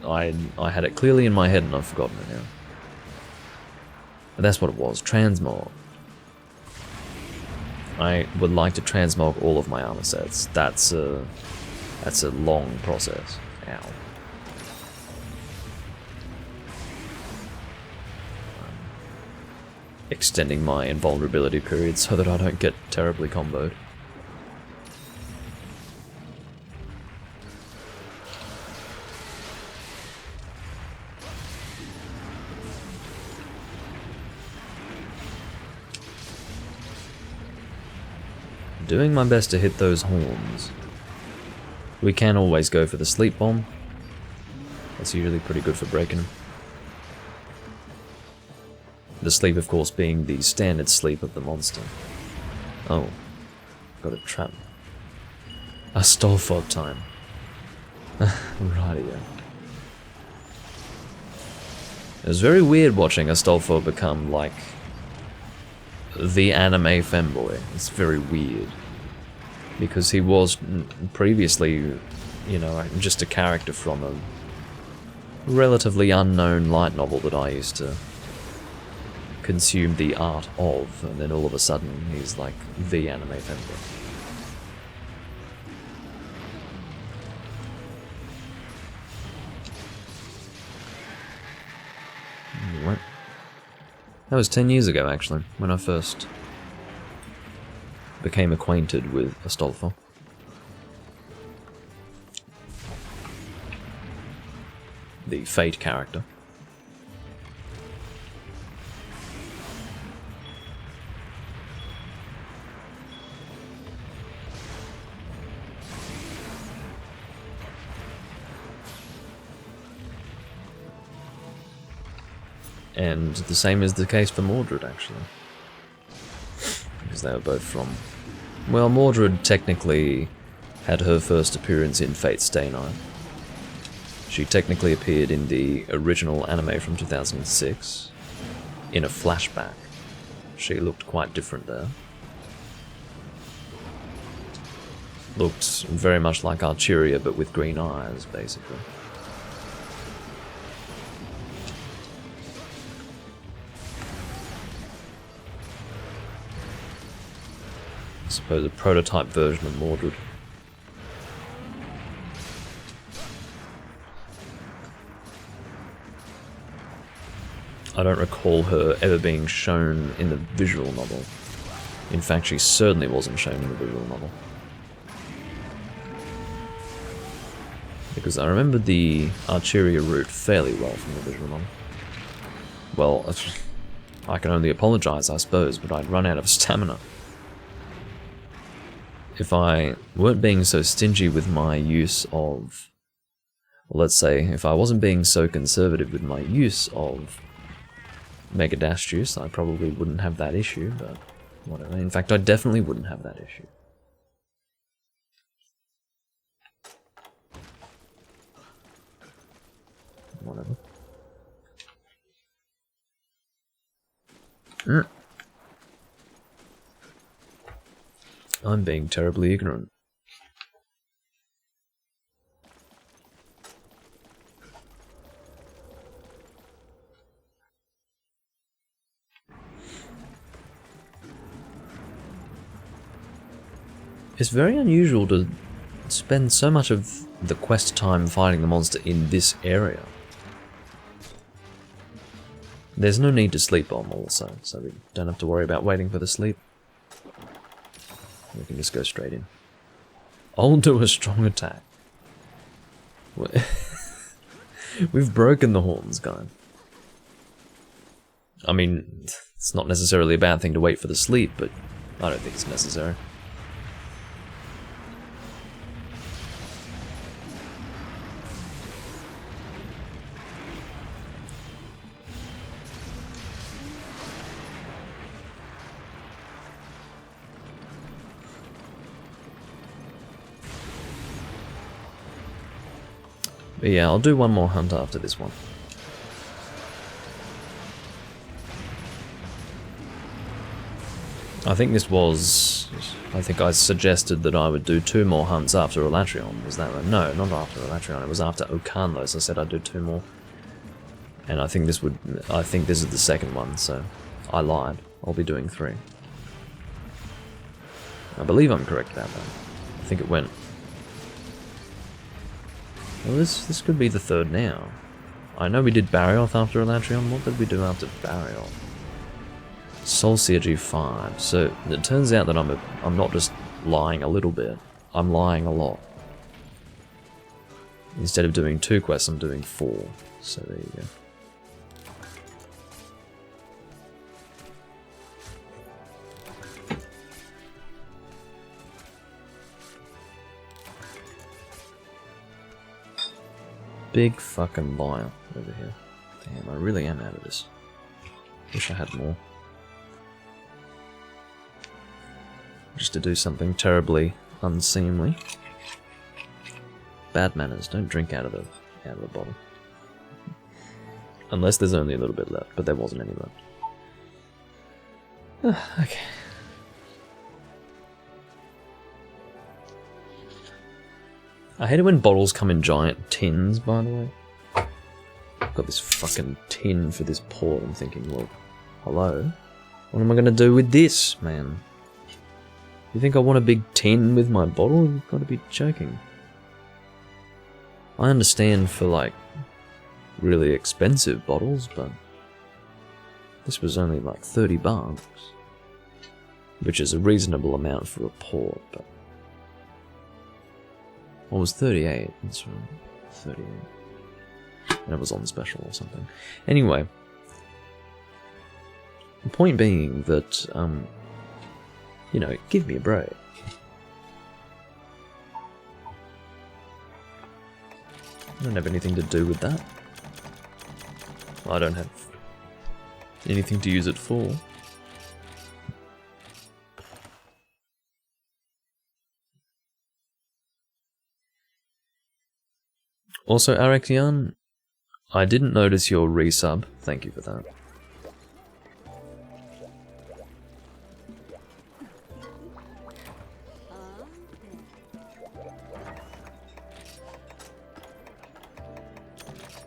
I had it clearly in my head and I've forgotten it now. But that's what it was, transmog. I would like to transmog all of my armor sets. That's a long process. Ow. Extending my invulnerability period so that I don't get terribly comboed. Doing my best to hit those horns. We can always go for the sleep bomb. That's usually pretty good for breaking them. The sleep, of course, being the standard sleep of the monster. Oh, got a trap. A Stolfod time. Rightio. It was very weird watching a Stolfod become, like, the anime femboy. It's very weird. Because he was previously, you know, just a character from a relatively unknown light novel that I used to consume the art of, and then all of a sudden he's like the anime femboy. Right. That was 10 years ago, actually, when I first became acquainted with Astolfo. The Fate character. And the same is the case for Mordred, actually. Because they were both from... Well, Mordred technically had her first appearance in Fate Stay Night. She technically appeared in the original anime from 2006, in a flashback. She looked quite different there. Looked very much like Archeria, but with green eyes, basically. I suppose a prototype version of Mordred. I don't recall her ever being shown in the visual novel. In fact, she certainly wasn't shown in the visual novel. Because I remember the Archeria route fairly well from the visual novel. Well, I can only apologise, I suppose, but I'd run out of stamina. If I weren't being so stingy with my use of... Well, let's say, if I wasn't being so conservative with my use of Mega Dash Juice, I probably wouldn't have that issue, but whatever. In fact, I definitely wouldn't have that issue. Whatever. I'm being terribly ignorant. It's very unusual to spend so much of the quest time fighting the monster in this area. There's no need to sleep bomb also, so we don't have to worry about waiting for the sleep. We can just go straight in. I'll do a strong attack. We've broken the horns, guys. I mean, it's not necessarily a bad thing to wait for the sleep, but I don't think it's necessary. But yeah, I'll do one more hunt after this one. I think this was... I think I suggested that I would do 2 more hunts after Elatrion. Was that right? No, not after Elatrion. It was after Okanlos. I said I'd do 2 more. And I think this would... I think this is the second one, so... I lied. I'll be doing 3. I believe I'm correct about that. I think it went... Well, this could be the 3rd now. I know we did Barioth after Elatrion. What did we do after Barioth? Solcia G5. So it turns out that I'm not just lying a little bit. I'm lying a lot. Instead of doing 2 quests, I'm doing 4. So there you go. Big fucking liar over here. Damn, I really am out of this. Wish I had more. Just to do something terribly unseemly. Bad manners. Don't drink out of the bottle. Unless there's only a little bit left, but there wasn't any left. Okay. I hate it when bottles come in giant tins, by the way. I've got this fucking tin for this port. I'm thinking, well, hello? What am I gonna do with this, man? You think I want a big tin with my bottle? You've got to be joking. I understand for, like, really expensive bottles, but this was only like 30 bucks. Which is a reasonable amount for a port, but... Well, it was 38, that's right. 38. And it was on special or something. Anyway. The point being that, you know, give me a break. I don't have anything to do with that. Well, I don't have anything to use it for. Also, Araxian, I didn't notice your resub. Thank you for that.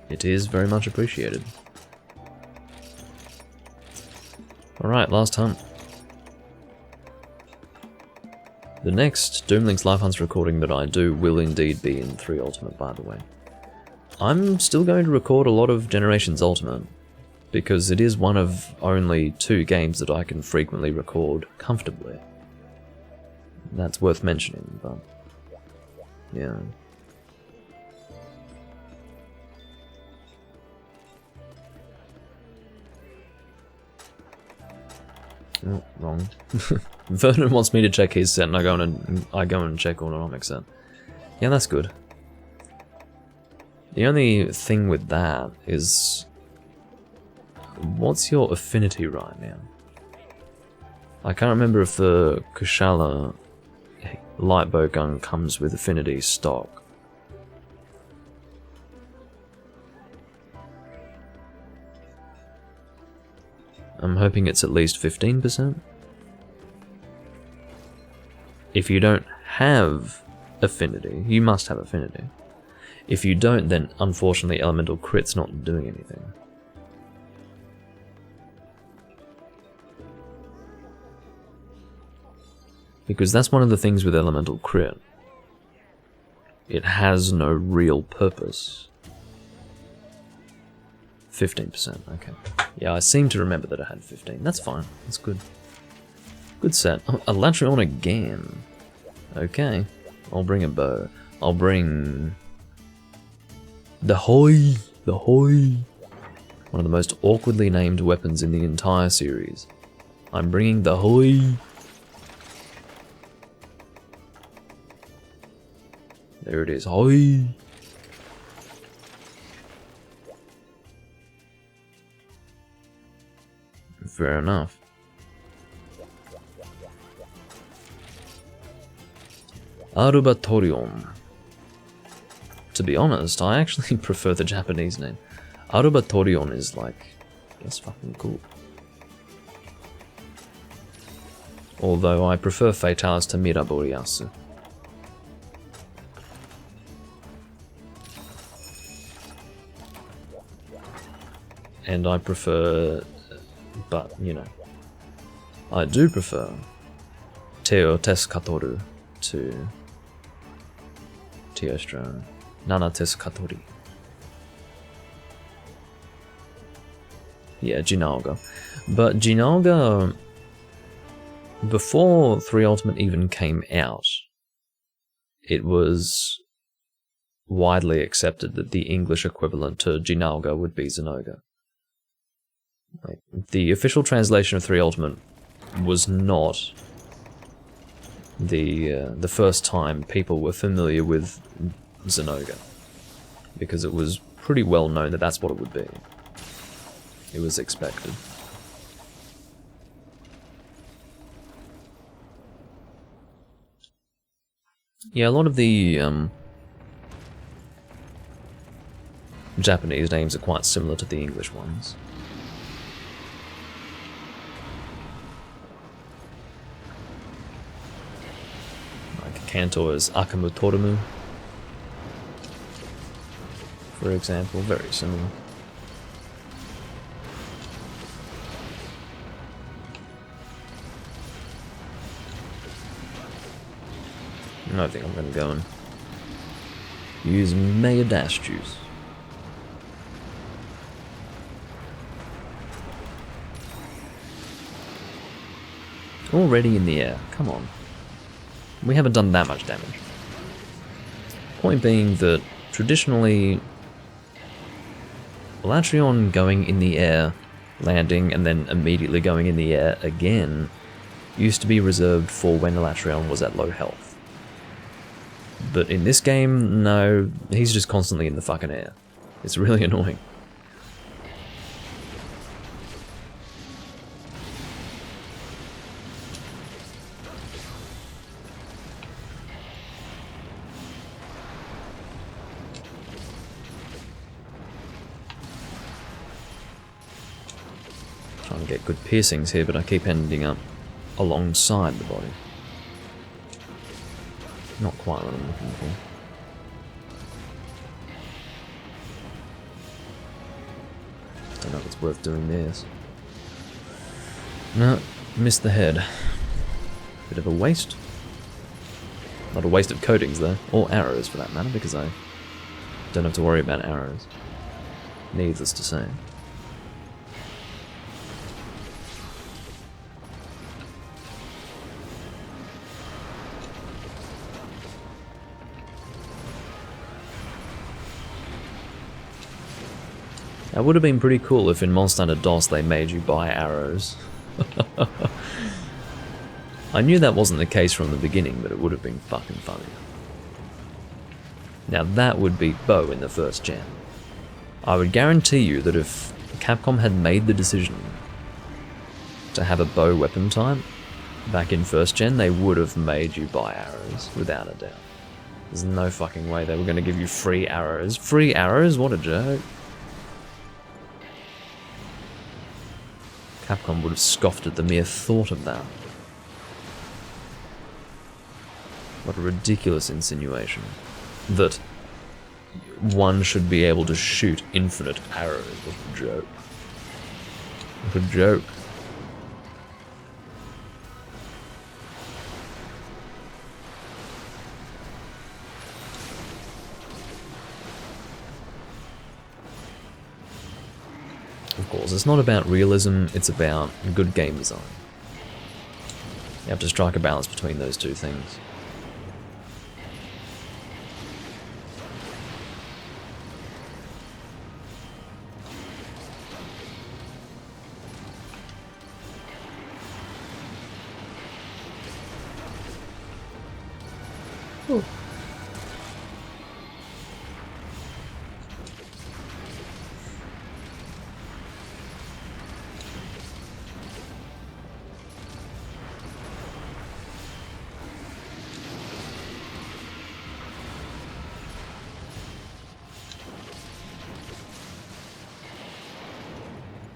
It is very much appreciated. Alright, last hunt. The next Doomlink's Life Hunts recording that I do will indeed be in 3 Ultimate, by the way. I'm still going to record a lot of Generations Ultimate, because it is one of only 2 games that I can frequently record comfortably. That's worth mentioning, but... yeah. Oh, wrong. Vernon wants me to check his set, and I go and check Autonomic set. Yeah, that's good. The only thing with that is, what's your affinity right now? I can't remember if the Kushala lightbow gun comes with affinity stock. I'm hoping it's at least 15%. If you don't have affinity, you must have affinity. If you don't, then unfortunately elemental crit's not doing anything. Because that's one of the things with elemental crit. It has no real purpose. 15%, okay. Yeah, I seem to remember that I had 15. That's fine, that's good. Good set. Oh, Elatrion again. Okay. I'll bring a bow. I'll bring... the Hoi! The Hoi! One of the most awkwardly named weapons in the entire series. I'm bringing the Hoi! There it is. Hoi! Fair enough. Arubatorion. to be honest, I actually prefer the Japanese name. Aruba Torion is like, that's fucking cool. Although I prefer Fatalis to Miraboriyasu. And I prefer, but you know, I do prefer Teo Tesukatoru to Teostra Nana Tesukatori. Yeah, Jinaoga. But Jinaoga, before 3 Ultimate even came out, it was widely accepted that the English equivalent to Jinaoga would be Zenoga. Like, the official translation of 3 Ultimate was not the first time people were familiar with Zenoga, because it was pretty well known that that's what it would be. It was expected. Yeah, a lot of the Japanese names are quite similar to the English ones. Like Kantor's Akamu Torumu, for example, very similar. I think I'm going to go and use Mega Dash Juice. Already in the air, come on. We haven't done that much damage. Point being that traditionally, Latreon going in the air, landing, and then immediately going in the air again used to be reserved for when Latreon was at low health. But in this game, no, he's just constantly in the fucking air. It's really annoying. Trying to get good piercings here, but I keep ending up alongside the body. Not quite what I'm looking for. Don't know if it's worth doing this. No, missed the head. Bit of a waste. Not a waste of coatings though, or arrows for that matter, because I don't have to worry about arrows. Needless to say. That would have been pretty cool if in Monster Hunter DOS they made you buy arrows. I knew that wasn't the case from the beginning, but it would have been fucking funny. Now that would beat bow in the first gen. I would guarantee you that if Capcom had made the decision to have a bow weapon type back in first gen, they would have made you buy arrows, without a doubt. There's no fucking way they were going to give you free arrows. Free arrows? What a joke. Capcom would have scoffed at the mere thought of that. What a ridiculous insinuation. That one should be able to shoot infinite arrows. What a joke. What a joke. Of course, it's not about realism, it's about good game design. You have to strike a balance between those two things. Ooh.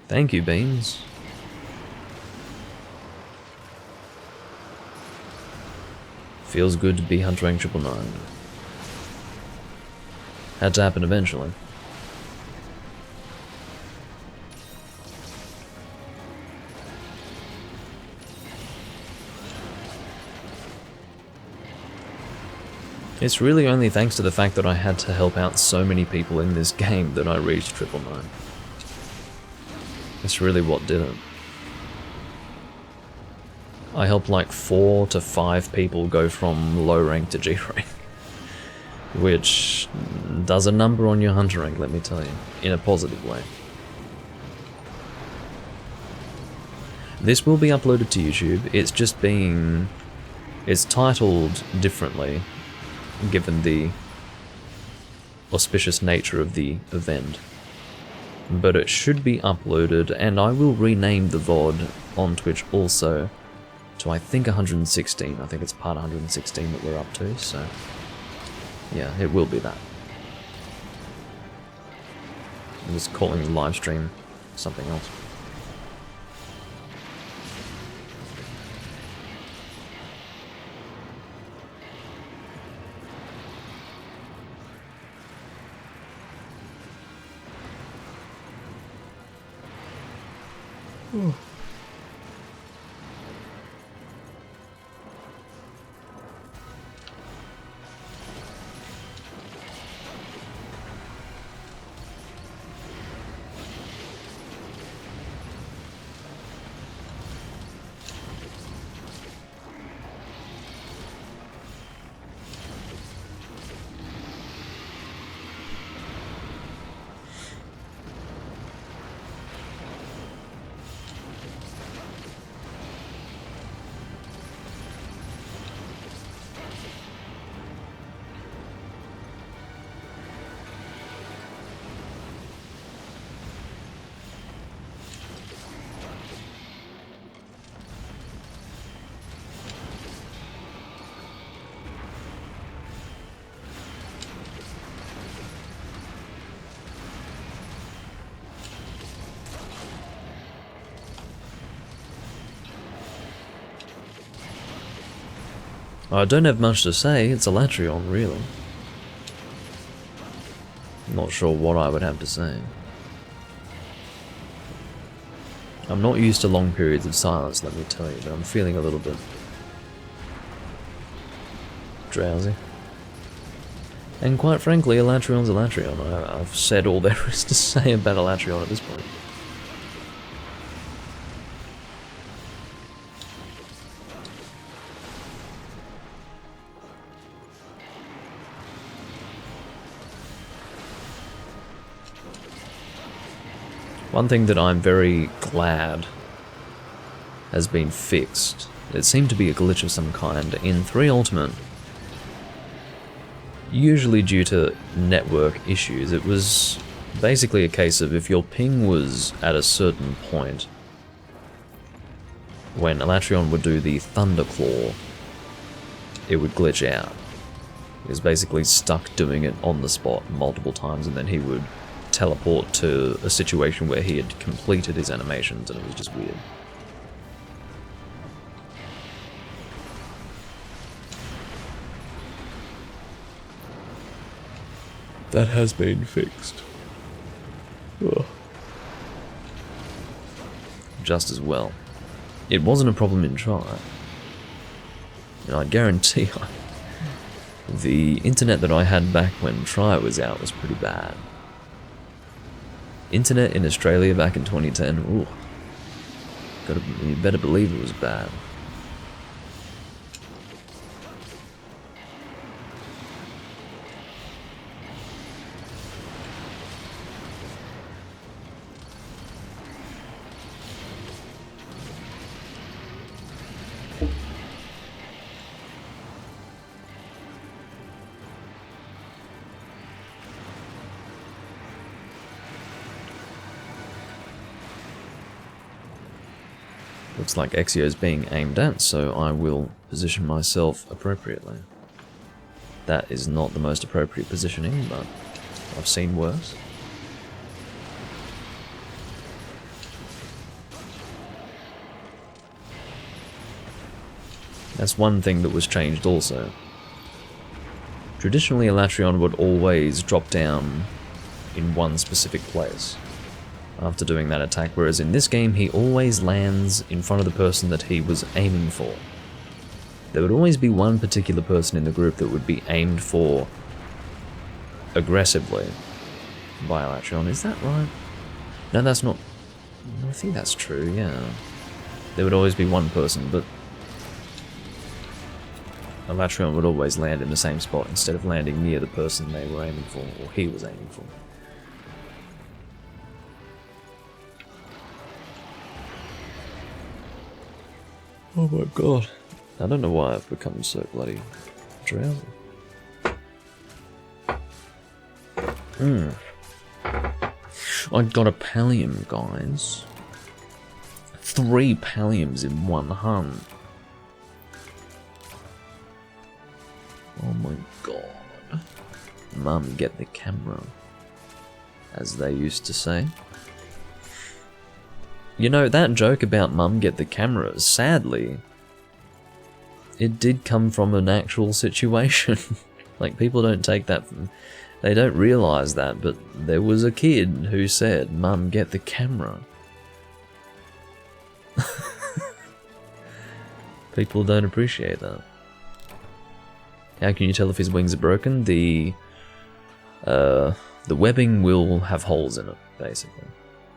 Thank you, Beans. Feels good to be Hunter Rank 999. Had to happen eventually. It's really only thanks to the fact that I had to help out so many people in this game that I reached 999. That's really what did it. I helped like 4 to 5 people go from low rank to G rank. Which does a number on your Hunter rank, let me tell you. In a positive way. This will be uploaded to YouTube. It's just being... It's titled differently, given the auspicious nature of the event. But it should be uploaded, and I will rename the VOD on Twitch also to I think 116. I think it's part 116 that we're up to, so yeah, it will be that. I was calling the live stream something else. Ooh. I don't have much to say, it's a Latreon, really. Not sure what I would have to say. I'm not used to long periods of silence, let me tell you, but I'm feeling a little bit drowsy. And quite frankly, a Latreon's a Latreon. I've said all there is to say about a Latreon at this point. One thing that I'm very glad has been fixed, it seemed to be a glitch of some kind, in 3 Ultimate, usually due to network issues. It was basically a case of if your ping was at a certain point, when Latreon would do the Thunderclaw, it would glitch out. He was basically stuck doing it on the spot multiple times, and then he would teleport to a situation where he had completed his animations, and it was just weird. That has been fixed. Ugh. Just as well. It wasn't a problem in Try. And I guarantee the internet that I had back when Try was out was pretty bad. Internet in Australia back in 2010, ooh, you better believe it was bad. Looks like Exio is being aimed at, so I will position myself appropriately. That is not the most appropriate positioning, but I've seen worse. That's one thing that was changed also. Traditionally, Alatreon would always drop down in one specific place after doing that attack, whereas in this game he always lands in front of the person that he was aiming for. There would always be one particular person in the group that would be aimed for aggressively by Alatreon. Is that right? No, that's not... I think that's true, yeah. There would always be one person, but Alatreon would always land in the same spot instead of landing near the person they were aiming for, or he was aiming for. Oh my god. I don't know why I've become so bloody drowsy. I got a pallium, guys. 3 palliums in one hunt. Oh my god. Mum, get the camera. As they used to say. You know, that joke about Mum, get the camera, sadly, it did come from an actual situation. Like, people don't take that from... They don't realise that, but there was a kid who said, Mum, get the camera. People don't appreciate that. How can you tell if his wings are broken? The webbing will have holes in it, basically.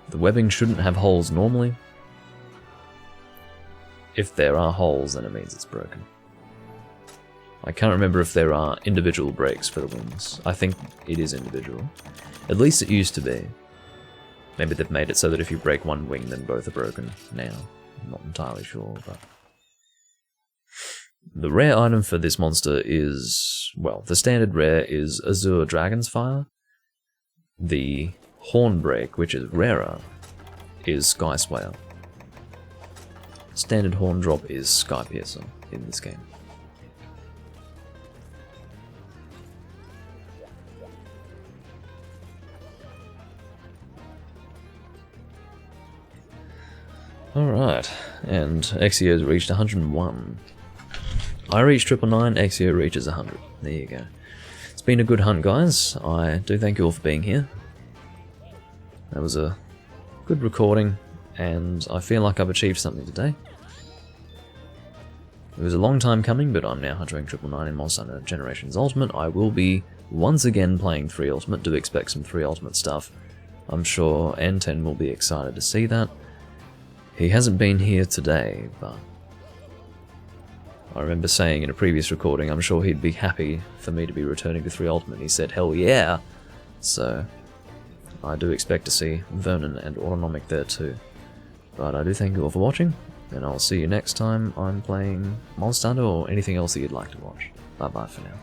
The webbing shouldn't have holes normally. If there are holes, then it means it's broken. I can't remember if there are individual breaks for the wings. I think it is individual. At least it used to be. Maybe they've made it so that if you break one wing, then both are broken now. I'm not entirely sure, but... The rare item for this monster is... Well, the standard rare is Azure Dragon's Fire. The Hornbreak, which is rarer, is Sky Swayer. Standard Horn drop is Sky Piercer in this game. Alright, and Exio's reached 101. I reached 999, Exio reaches 100. There you go. It's been a good hunt, guys. I do thank you all for being here. That was a good recording, and I feel like I've achieved something today. It was a long time coming, but I'm now huntering 999 in Monster Hunter Generations Ultimate. I will be once again playing 3 Ultimate. Do expect some 3 Ultimate stuff. I'm sure N10 will be excited to see that. He hasn't been here today, but I remember saying in a previous recording I'm sure he'd be happy for me to be returning to 3 Ultimate. He said, hell yeah! So, I do expect to see Vernon and Autonomic there too. But I do thank you all for watching, and I'll see you next time I'm playing Monster Hunter or anything else that you'd like to watch. Bye bye for now.